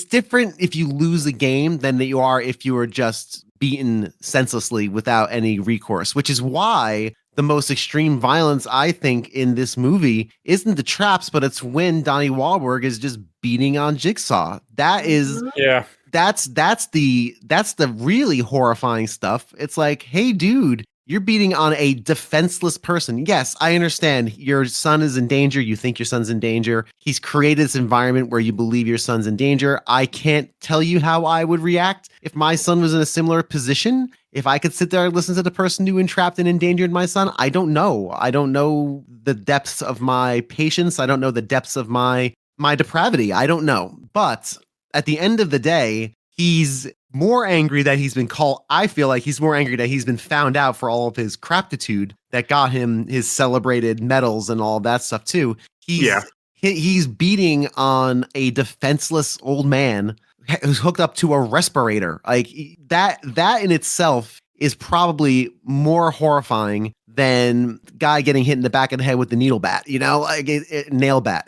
different if you lose a game than that you are if you were just beaten senselessly without any recourse, which is why the most extreme violence, I think, in this movie isn't the traps, but it's when Donnie Wahlberg is just beating on Jigsaw. That is, Yeah. that's the really horrifying stuff. It's like, hey, dude, you're beating on a defenseless person. Yes, I understand your son is in danger. You think your son's in danger. He's created this environment where you believe your son's in danger. I can't tell you how I would react if my son was in a similar position. If I could sit there and listen to the person who entrapped and endangered my son, I don't know. I don't know the depths of my patience. I don't know the depths of my depravity. I don't know. But at the end of the day, he's more angry that he's been called. I feel like he's more angry that he's been found out for all of his craptitude that got him his celebrated medals and all that stuff too. He's beating on a defenseless old man who's hooked up to a respirator. Like that in itself is probably more horrifying than guy getting hit in the back of the head with the needle bat, nail bat.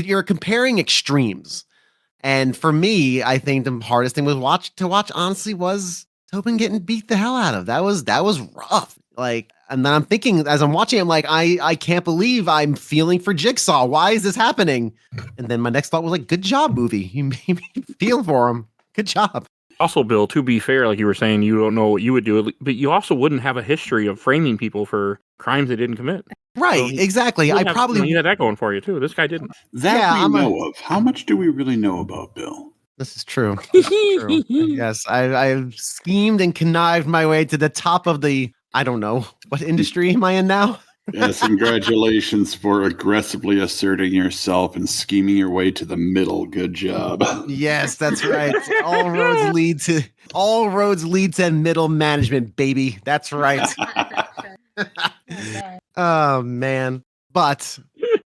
You're comparing extremes. And for me, I think the hardest thing to watch honestly was Tobin getting beat the hell out of. That was rough. Like, and then I'm thinking as I'm watching, I'm like, I can't believe I'm feeling for Jigsaw. Why is this happening? And then my next thought was like, good job, movie. You made me feel for him. Good job. Also, Bill, to be fair, like you were saying, you don't know what you would do, but you also wouldn't have a history of framing people for crimes they didn't commit. Right, so exactly. You had that going for you too. This guy didn't. That we know of. How much do we really know about Bill? This is true. Yes, I've schemed and connived my way to the top of the, I don't know, what industry am I in now? Yes, congratulations for aggressively asserting yourself and scheming your way to the middle. Good job. Yes, that's right. All roads lead to middle management, baby. That's right. Oh man. But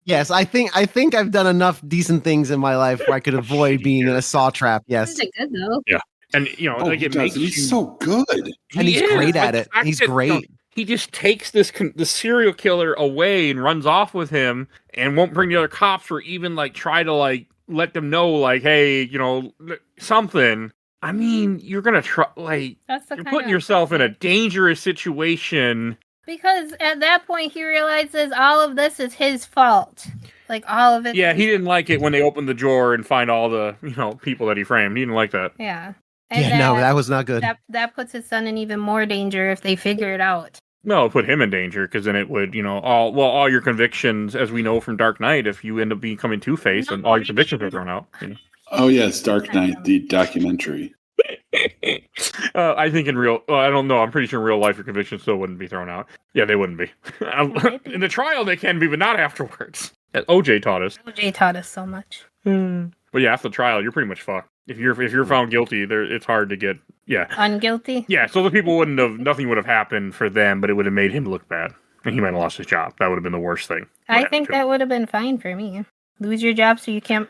yes, I think I've done enough decent things in my life where I could avoid being in a saw trap. Yes. This is good though. Yeah. And he's so good. And he's great at it. He's great. He just takes the serial killer away and runs off with him and won't bring the other cops or even try to let them know hey, something. I mean, you're going to try you're putting yourself in a dangerous situation. Because at that point he realizes all of this is his fault. All of it. Yeah, he didn't like it when they opened the drawer and find all the, people that he framed. He didn't like that. Yeah. And that was not good. That puts his son in even more danger if they figure it out. No, it put him in danger because then it would, all your convictions, as we know from Dark Knight, if you end up becoming Two-Face, and all your convictions are thrown out. Oh yes, Dark Knight, the documentary. I think I don't know. I'm pretty sure in real life your convictions still wouldn't be thrown out. Yeah, they wouldn't be. In the trial they can be, but not afterwards. OJ taught us. OJ taught us so much. But yeah, after the trial, you're pretty much fucked. If you're found guilty, it's hard to get unguilty. Yeah, so the people nothing would have happened for them, but it would have made him look bad, and he might have lost his job. That would have been the worst thing. I think that would have been fine for me. Lose your job so you can't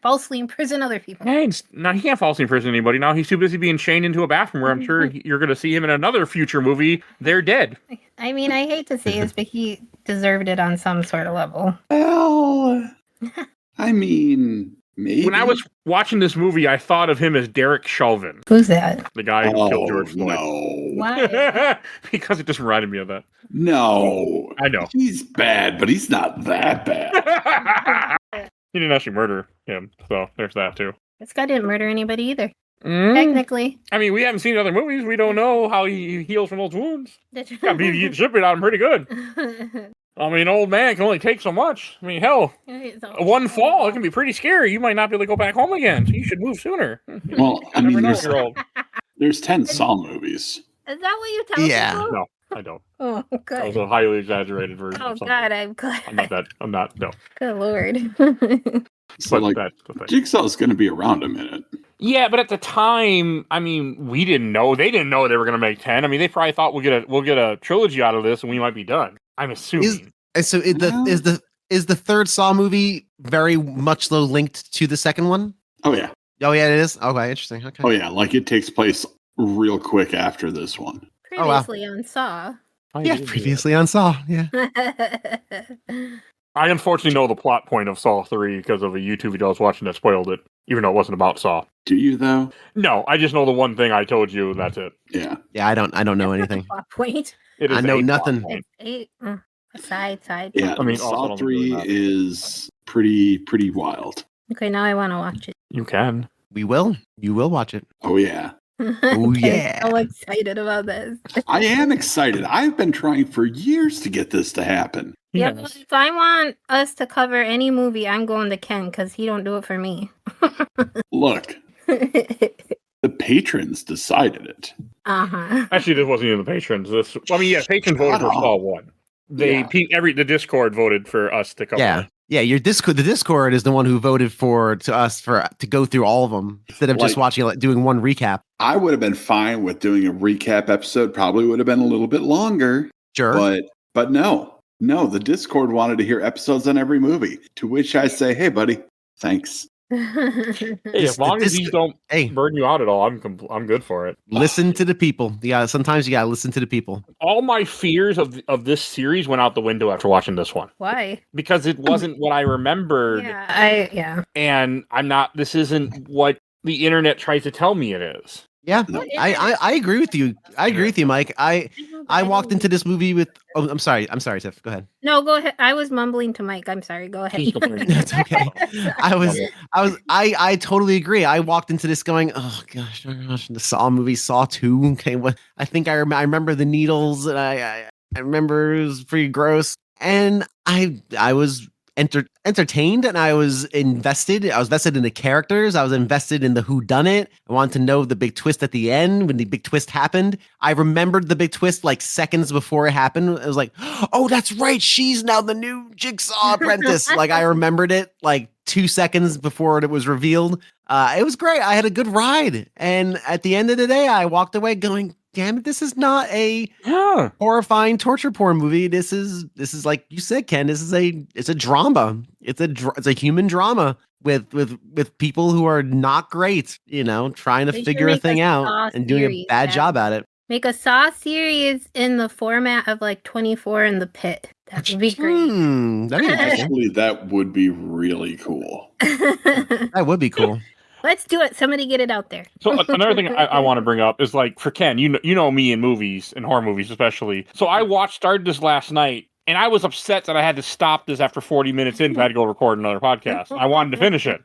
falsely imprison other people. He can't falsely imprison anybody now. He's too busy being chained into a bathroom where I'm sure you're going to see him in another future movie. They're dead. I mean, I hate to say this, but he deserved it on some sort of level. Well, I mean, maybe. When I was watching this movie, I thought of him as Derek Chauvin. Who's that? The guy who killed George Floyd. No. Why? Because it just reminded me of that. No. I know. He's bad, but he's not that bad. He didn't actually murder him, so there's that too. This guy didn't murder anybody either. Technically. I mean, we haven't seen other movies. We don't know how he heals from those wounds. He should be out him pretty good. I mean, old man can only take so much. I mean, hell, one fall, it can be pretty scary. You might not be able to go back home again, so you should move sooner. Well, I You mean, never know when you're old. there's 10 Saw movies. Is that what you tell Yeah. people? No, I don't. Oh, That was good. a highly exaggerated version Oh, of something. God, I'm glad. I'm not, no. Good Lord. So, But like, that's the thing. Jigsaw's going to be around a minute. Yeah, but at the time, I mean, we didn't know. They didn't know they were going to make 10. I mean, they probably thought we'll get a trilogy out of this and we might be done. I'm assuming. And so is the third Saw movie very much so linked to the second one? Oh, yeah. Oh yeah, it is. Okay, interesting. Okay. Oh, yeah. Like, it takes place real quick after this one. Oh, wow. Previously on Saw. Yeah, previously on Saw. Yeah. I unfortunately know the plot point of Saw 3 because of a YouTube video I was watching that spoiled it, even though it wasn't about Saw. Do you, though? No, I just know the one thing I told you, and that's it. Yeah. Yeah, I don't know anything. Plot point. It is I know a plot nothing. point. Eight. Side. Yeah. I mean, also Saw don't 3 really matter. is pretty wild. Okay, now I want to watch it. You can. We will. You will watch it. Oh, yeah. Oh, yeah. I'm so excited about this. I am excited. I've been trying for years to get this to happen. Yeah, but if I want us to cover any movie, I'm going to Ken because he don't do it for me. Look, the patrons decided it. Uh-huh. Actually, this wasn't even the patrons. Patrons voted for Saw 1. The Discord voted for us to cover Yeah. it. Yeah, the Discord is the one who voted to go through all of them instead of just watching, like, doing one recap. I would have been fine with doing a recap episode. Probably would have been a little bit longer. Sure. But no, the Discord wanted to hear episodes on every movie. To which I say, hey, buddy, thanks. Hey, as long as these don't burn you out at all, I'm good for it. Listen to the people. Yeah, sometimes you gotta listen to the people. All my fears of this series went out the window after watching this one. Why? Because it wasn't what I remembered. Yeah. And this isn't what the internet tries to tell me it is. Yeah, I agree with you. I agree with you, Mike. I walked into this movie with. Oh, I'm sorry, Tiff. Go ahead. No, go ahead. I was mumbling to Mike. I'm sorry. Go ahead. That's okay. I totally agree. I walked into this going, oh gosh, the Saw movie, Saw 2. Okay, what? I think I remember the needles, and I remember it was pretty gross, and I was entertained, and I was invested. I was invested in the characters. I was invested in the whodunit. I wanted to know the big twist at the end. When the big twist happened, I remembered the big twist like seconds before it happened. It was like, oh, that's right. She's now the new Jigsaw apprentice. Like, I remembered it like 2 seconds before it was revealed. It was great. I had a good ride. And at the end of the day, I walked away going, damn it, this is not a horrifying torture porn movie. This is like you said, Ken. It's a drama. It's a human drama with people who are not great. Trying to figure a thing out and doing a bad job at it. Make a Saw series in the format of like 24 in the Pit. That would be great. Actually, that would be really cool. That would be cool. Let's do it. Somebody get it out there. So another thing I want to bring up is, like, for Ken, you know me in movies, in horror movies especially. So I started this last night, and I was upset that I had to stop this after 40 minutes in. I had to go record another podcast. I wanted to finish it.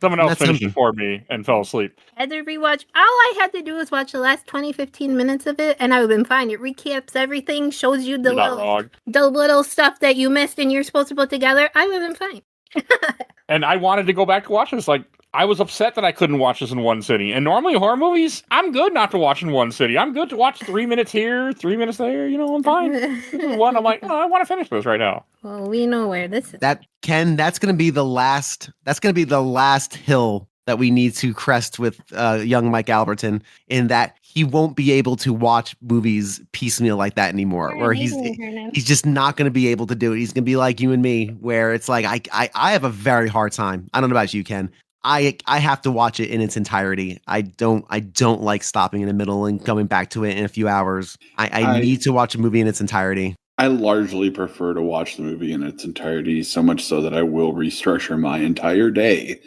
Someone else finished it for me and fell asleep. I had to rewatch. All I had to do was watch the last 20, 15 minutes of it, and I would have been fine. It recaps everything, shows you the little stuff that you missed and you're supposed to put together. I would have been fine. And I wanted to go back to watch this. Like, I was upset that I couldn't watch this in one sitting. And normally horror movies, I'm good not to watch in one sitting. I'm good to watch 3 minutes here, 3 minutes there. I'm fine. One, I'm like, I want to finish this right now. Well, we know where this is. Ken, that's going to be the last hill that we need to crest with young Mike Albertin, in that he won't be able to watch movies piecemeal like that anymore. Or he's just not going to be able to do it. He's going to be like you and me, where it's like I have a very hard time. I don't know about you, Ken. I have to watch it in its entirety. I don't like stopping in the middle and coming back to it in a few hours. I need to watch a movie in its entirety. I largely prefer to watch the movie in its entirety, so much so that I will restructure my entire day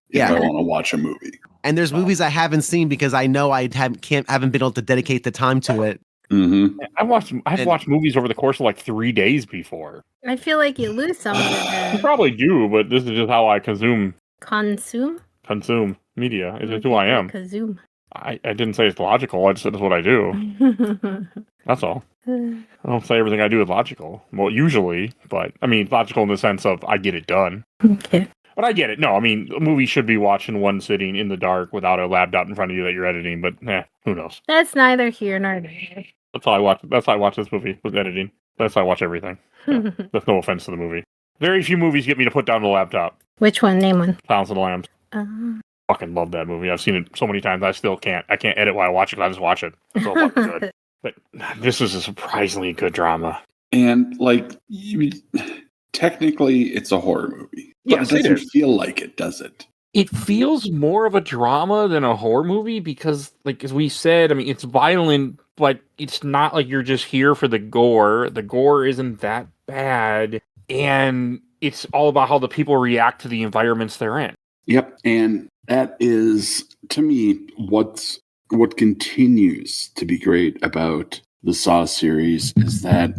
if I want to watch a movie. And there's movies I haven't seen because I know I haven't been able to dedicate the time to it. Mm-hmm. I've watched movies over the course of like 3 days before. I feel like you lose some of it. You probably do, but this is just how I consume Consume media. It's just who I am. Consume. I didn't say it's logical. I just said it's what I do. That's all. I don't say everything I do is logical. Well, usually, but I mean, logical in the sense of I get it done. Okay. But I get it. No, I mean, a movie should be watched in one sitting in the dark without a laptop in front of you that you're editing. But who knows? That's neither here nor there. That's how I watch. That's how I watch this movie with editing. That's how I watch everything. So, that's no offense to the movie. Very few movies get me to put down the laptop. Which one? Name one. Silence of the Lambs. Fucking love that movie. I've seen it so many times. I still can't. I can't edit while I watch it. I just watch it. It's so fucking good. But this is a surprisingly good drama. And technically, it's a horror movie. But Yes, it it doesn't is. feel like it, does it? It feels more of a drama than a horror movie because, like, as we said, I mean, it's violent, but it's not like you're just here for the gore. The gore isn't that bad. And it's all about how the people react to the environments they're in. Yep. And that is, to me, what continues to be great about the Saw series is that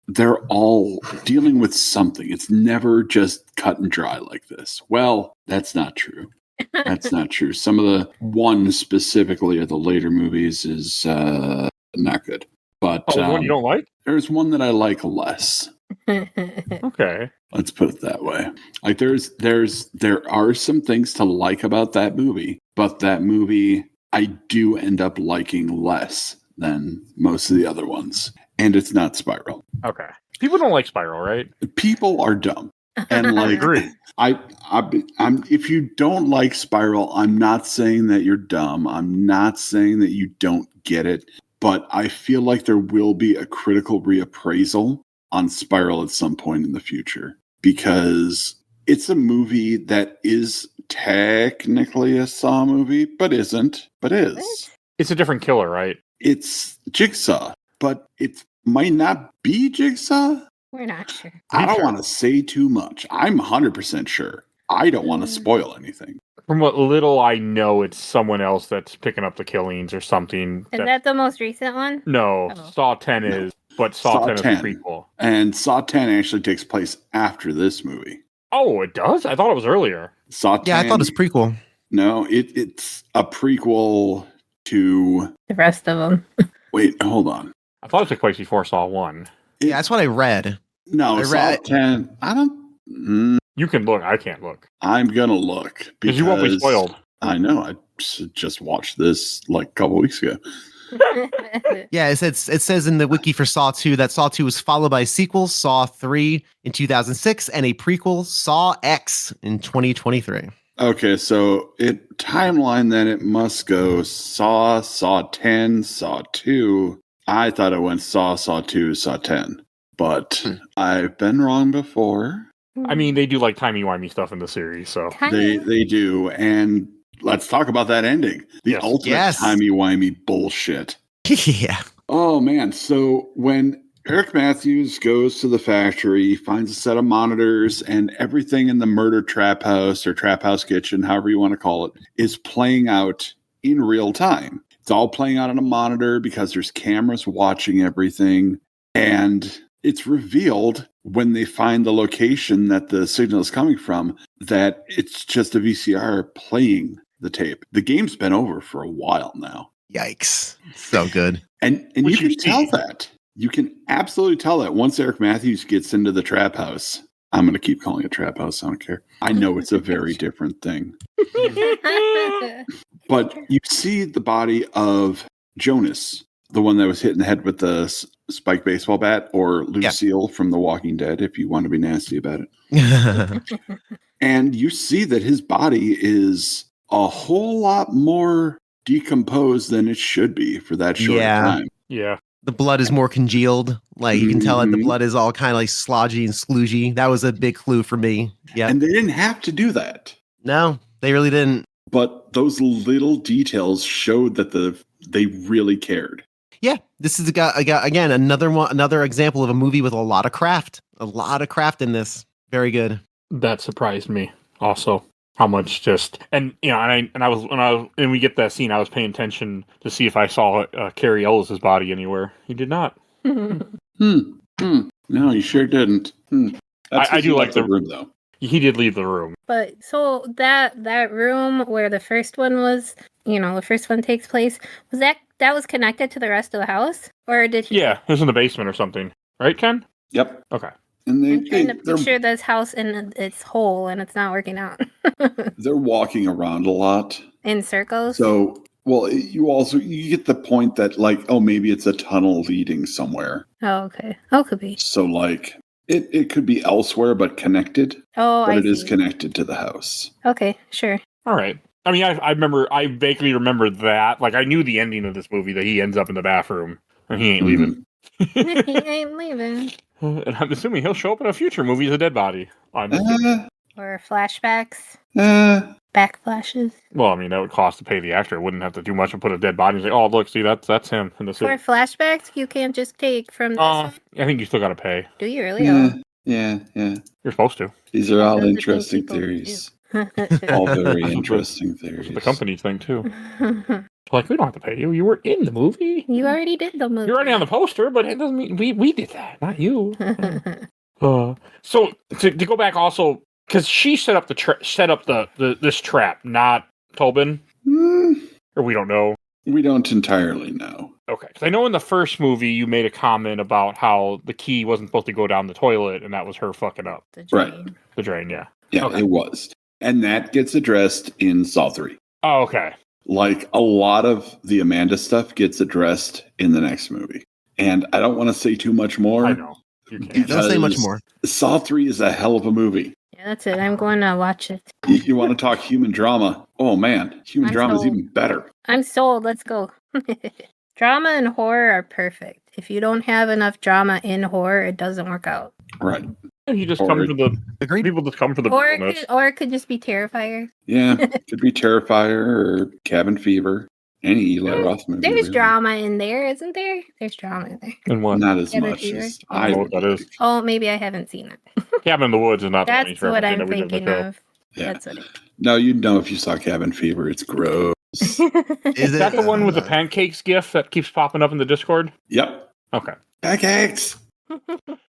they're all dealing with something. It's never just cut and dry like this. Well, that's not true. That's not true. Some of the one specifically of the later movies is not good. But One you don't like? there's one that I like less. Okay. Let's put it that way. Like there are some things to like about that movie, but that movie I do end up liking less than most of the other ones. And it's not Spiral. Okay. People don't like Spiral, right? People are dumb. And I like agree. I'm if you don't like Spiral, I'm not saying that you're dumb. I'm not saying that you don't get it, but I feel like there will be a critical reappraisal on Spiral at some point in the future because it's a movie that is technically a Saw movie, but isn't, but is. It's a different killer, right? It's Jigsaw, but it might not be Jigsaw. We're not sure. I don't Sure. want to say too much. I'm 100% sure. I don't want to spoil anything. From what little I know, it's someone else that's picking up the killings or something. Is that the most recent one? No, Oh. Saw 10 No. is, but Saw Saw 10 is a 10. prequel. And Saw 10 actually takes place after this movie. Oh, it does? I thought it was earlier. Saw 10. Yeah, I thought it was prequel. No, it's a prequel to. The rest of them. Wait, hold on. I thought it took place before Saw 1. Yeah, that's what I read. No, I Saw read- 10. I don't. You can look. I can't look. I'm gonna look Because you won't be spoiled. I know. I just watched this like a couple weeks ago. Yeah, it says in the wiki for Saw 2 that Saw 2 was followed by a sequel, Saw 3 in 2006, and a prequel, Saw X in 2023. Okay, so timeline then it must go Saw 10, Saw 2. I thought it went Saw 2, Saw 10. But I've been wrong before. I mean, they do like timey-wimey stuff in the series, so. They do. And let's talk about that ending. The Yes. ultimate Yes. timey-wimey bullshit. Yeah. Oh, man. So when Eric Matthews goes to the factory, he finds a set of monitors, and everything in the murder trap house or trap house kitchen, however you want to call it, is playing out in real time. It's all playing out on a monitor because there's cameras watching everything. And it's revealed when they find the location that the signal is coming from that it's just a VCR playing the tape. The game's been over for a while now. Yikes. So good. And Which you you can tell see. that. You can absolutely tell that once Eric Matthews gets into the trap house. I'm going to keep calling it trap house. I don't care. I know it's a very different thing. But you see the body of Jonas, the one that was hit in the head with the spiked baseball bat, or Lucille from The Walking Dead, if you want to be nasty about it. And you see that his body is a whole lot more decomposed than it should be for that short time. Yeah. The blood is more congealed. Like you can tell that the Mhm. blood is all kind of like slodgy and sploogy. That was a big clue for me. Yeah. And they didn't have to do that. No, they really didn't. But those little details showed that they really cared. Yeah, this is again another example of a movie with a lot of craft in this. Very good. That surprised me also. How much just and you know and we get that scene, I was paying attention to see if I saw Carrie Ellis's body anywhere. He did not. No, you sure didn't. That's I do like the the- room though. He did leave the room. But so that room where the first one was, the first one takes place, was that was connected to the rest of the house, or did he? Yeah, it was in the basement or something, right, Ken? Yep. Okay. And I'm trying to they're picture this house in its hole, and it's not working out. they're walking around a lot. In circles. So, well, you get the point that like, oh, maybe it's a tunnel leading somewhere. Oh, okay. Oh, could be. So like it could be elsewhere but connected. Oh, but I it is see. connected to the house. Okay, sure. All right. I mean, I vaguely remember that. Like, I knew the ending of this movie, that he ends up in the bathroom and he ain't leaving. He ain't leaving. And I'm assuming he'll show up in a future movie as a dead body. Or flashbacks. Back flashes. Well, I mean, that would cost to pay the actor. It wouldn't have to do much to put a dead body and say, oh, look, see, that's him in the suit. For flashbacks, you can't just take from this one? I think you still got to pay. Do you really? Yeah. You're supposed to. These are all Those are interesting people theories. do. All very interesting theories. The company thing, too. Like, we don't have to pay you. You were in the movie. You already did the movie. You're already on the poster, but it doesn't mean we did that, not you. So to go back also, because she set up this trap, not Tobin, or we don't know. We don't entirely know. Okay, because I know in the first movie you made a comment about how the key wasn't supposed to go down the toilet, and that was her fucking up The Right. drain. the drain. Yeah. Yeah, Okay. it was. And that gets addressed in Saw 3. Oh, okay. Like a lot of the Amanda stuff gets addressed in the next movie. And I don't want to say too much more. I know. You Yeah, can't. don't say much more. Saw 3 is a hell of a movie. Yeah, that's it. I'm going to watch it. You want to talk human drama? Oh man, human I'm drama is sold. even better. I'm sold. Let's go. Drama and horror are perfect. If you don't have enough drama in horror, it doesn't work out. Right. You just come for the Agreed. people just come for the Or realness. it could just be Terrifier. Yeah. Could be Terrifier or Cabin Fever. Any Eli Roth movie. There's really. drama in there, isn't there? There's drama in there. And what? Not as Cabin much Fever? as I I don't know would what that is. like. Oh, maybe I haven't seen it. Cabin in the Woods is not the That's Chinese what reference I'm that we did in the thinking show. of. Yeah. That's what it No, you'd know if you saw Cabin Fever. It's gross. Is Is that it, the one with the pancakes gif that keeps popping up in the Discord? Yep. Okay. Pancakes.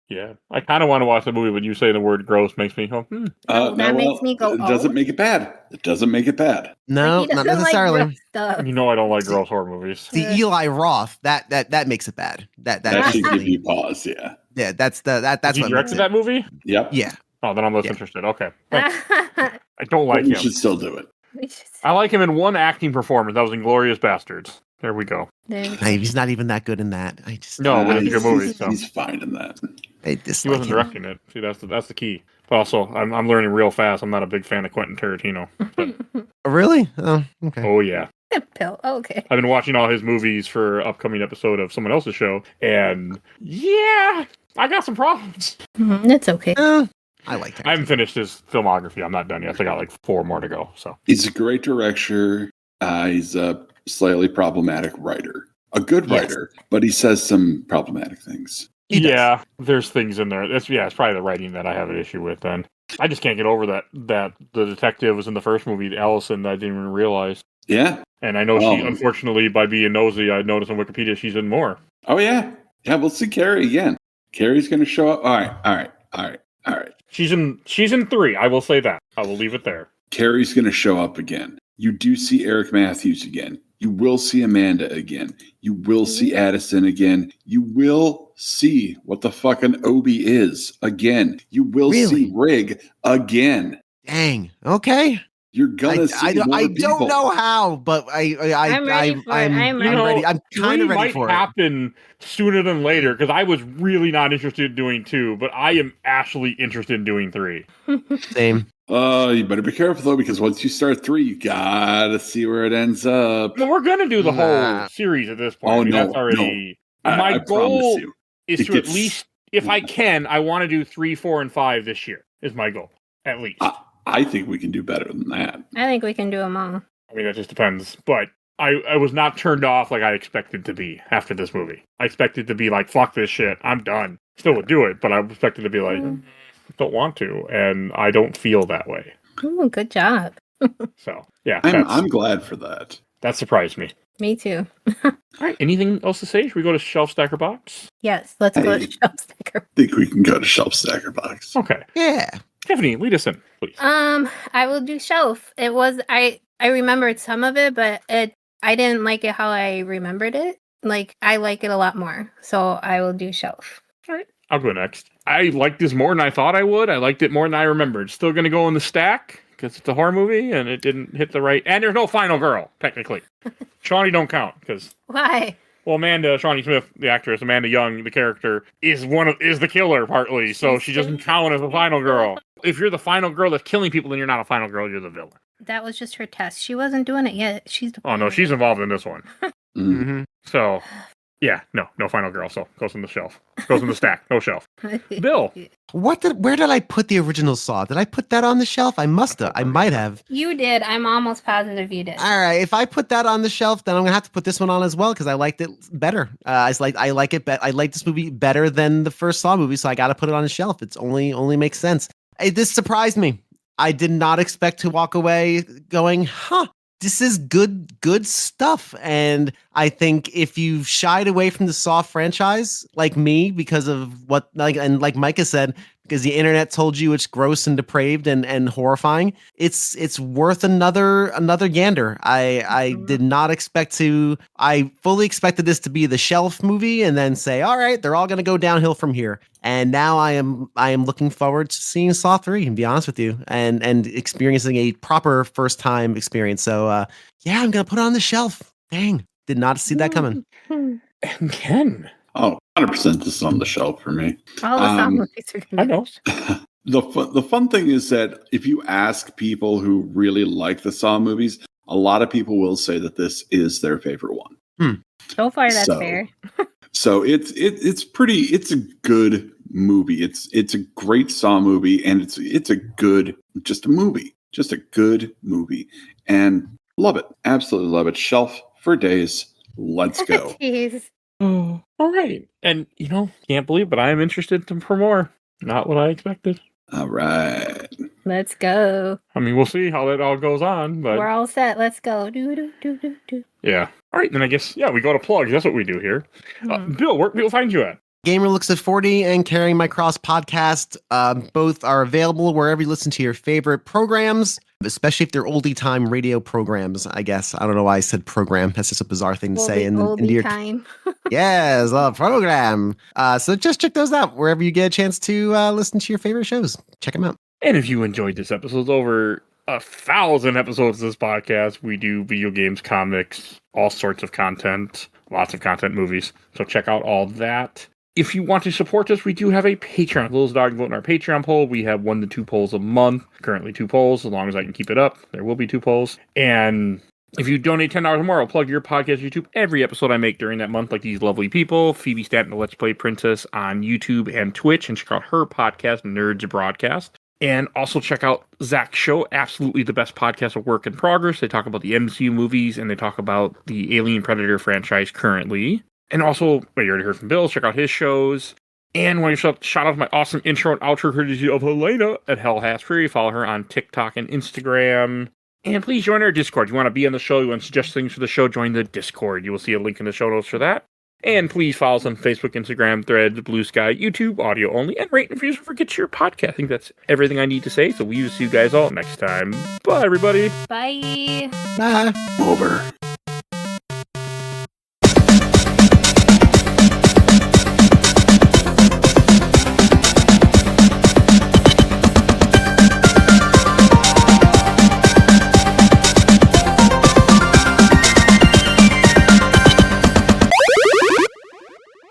Yeah. I kind of want to watch the movie, but you say the word gross makes me go, No, that makes me go, It doesn't oh. make it bad. It doesn't make it bad. No, He not doesn't like necessarily. gross stuff. You know I don't like gross horror movies. See, Eli Roth, that makes it bad. That That should give definitely- you pause. Yeah. yeah, that's Has he what directed makes it. that movie? Yep. Yeah. Oh, then I'm less Yeah. interested. Okay. Thanks. I don't But like we him. should still do it. I like him in one acting performance. That was in Glorious Bastards. There we go. Hey, he's not even that good in that. I just No, but it's a he's- good movie. So. He's fine in that. I He dislike wasn't him. directing it. See, that's the key. But also, I'm learning real fast. I'm not a big fan of Quentin Tarantino. But, Really? Oh, okay. oh yeah, Pill. Okay. I've been watching all his movies for upcoming episode of someone else's show, and yeah, I got some problems. It's okay. I like that. I haven't finished his filmography. I'm not done yet. I got like 4 more to go. So He's a great director. He's a slightly problematic writer. A good Yes. writer, but he says some problematic things. He does. yeah, there's things in there. It's probably the writing that I have an issue with. Then I just can't get over that the detective was in the first movie, Allison. I didn't even realize. Yeah. And I know she, Oh. unfortunately, by being nosy, I noticed on Wikipedia she's in more. Oh, yeah. Yeah, we'll see Carrie again. Carrie's going to show up. All right. She's in 3. I will say that. I will leave it there. Carrie's going to show up again. You do see Eric Matthews again. You will see Amanda again. You will see Addison again. You will see what the fucking Obi is again. You will Really? see Rig again. Dang. Okay. You're gonna see I more don't people. know how, but I'm ready for it. I'm ready. I'm kind 3 of ready might for it. happen sooner than later because I was really not interested in doing 2, but I am actually interested in doing 3. Same. You better be careful though, because once you start 3, you gotta see where it ends up. Well, we're gonna do the Nah. whole series at this point. Oh, I mean, no, that's already I my promise goal you. is It to at gets- least, if I can, I want to do 3, 4, and 5 this year. Is my goal at least. I think we can do better than that. I think we can do them all. I mean, that just depends. But I was not turned off like I expected to be after this movie. I expected to be like, fuck this shit, I'm done. Still would do it, but I expected to be like, don't want to, and I don't feel that way. Ooh, good job. So, yeah, I'm glad for that. that surprised me. Me too. All right, anything else to say? Should we go to Shelf Stacker Box? Yes, let's go to Hey. Shelf Sticker. I think we can go to Shelf Stacker Box. Okay. Yeah. Tiffany, lead us in, please. I will do shelf. It was I I remembered some of it, but I didn't like it how I remembered it. Like, I like it a lot more. So I will do shelf. All right, I'll go next. I liked this more than I thought I would. I liked it more than I remembered. Still going to go in the stack because it's a horror movie and it didn't hit the right. And there's no final girl, technically. Shawnee don't count because. Why? Well, Shawnee Smith, the actress, Amanda Young, the character, is the killer partly, so she doesn't count as a final girl. If you're the final girl that's killing people, then you're not a final girl, you're the villain. That was just her test. She wasn't doing it yet. She's the Oh, no, she's involved in this one. Mm-hmm. So, yeah, no final girl, so goes in the shelf. Goes in the stack, no shelf. Bill. Where did I put the original Saw? Did I put that on the shelf? I must have. I might have. You did. I'm almost positive you did. All right. If I put that on the shelf, then I'm gonna have to put this one on as well because I liked it better. I like it. I like this movie better than the first Saw movie, so I got to put it on the shelf. It's only makes sense. This surprised me. I did not expect to walk away going, this is good stuff. And I think if you've shied away from the Saw franchise, like me, because of like Micah said, because the internet told you it's gross and depraved and horrifying, it's worth another gander. I did not expect to. I fully expected this to be the shelf movie and then say, all right, they're all going to go downhill from here. And now I am looking forward to seeing Saw 3, and be honest with you, and experiencing a proper first time experience. So yeah, I'm gonna put it on the shelf. Dang, did not see that coming. And Ken. Oh, 100% this is on the shelf for me. All the Saw movies are I gonna know. The fun thing is that if you ask people who really like the Saw movies, a lot of people will say that this is their favorite one. So far, that's fair. So it's a good movie. It's a great Saw movie, and it's a good movie, and love it, absolutely love it. Shelf for days. Let's go. Jeez. Oh, all right. And, can't believe, but I am interested for more. Not what I expected. All right. Let's go. I mean, we'll see how that all goes on, but... We're all set. Let's go. Do. Yeah. All right, then I guess, we go to plugs. That's what we do here. Bill, where can people find you at? Gamer Looks at 40 and Carrying My Cross podcast. Both are available wherever you listen to your favorite programs, especially if they're oldie time radio programs, I guess. I don't know why I said program. That's just a bizarre thing to say. Oldie time. Yes, a program. So just check those out wherever you get a chance to listen to your favorite shows. Check them out. And if you enjoyed this episode, over 1,000 episodes of this podcast, we do video games, comics, all sorts of content, lots of content, movies. So check out all that. If you want to support us, we do have a Patreon. Little's Dog vote in our Patreon poll. We have 1 to 2 polls a month. Currently 2 polls. As long as I can keep it up, there will be 2 polls. And if you donate $10 or more, I'll plug your podcast YouTube every episode I make during that month, like these lovely people. Phoebe Stanton, the Let's Play Princess on YouTube and Twitch. And check out her podcast, Nerds Broadcast. And also check out Zach's show, absolutely the best podcast of Work in Progress. They talk about the MCU movies, and they talk about the Alien Predator franchise currently. And also, you already heard from Bill, check out his shows. And want to shout out my awesome intro and outro courtesy of Helena at Hell Has Free. Follow her on TikTok and Instagram. And please join our Discord. You want to be on the show, you want to suggest things for the show, join the Discord. You will see a link in the show notes for that. And please follow us on Facebook, Instagram, Threads, Blue Sky, YouTube, audio only, and rate and reviews for Get Your Podcast. I think that's everything I need to say. So we will see you guys all next time. Bye, everybody. Bye. Bye. Over.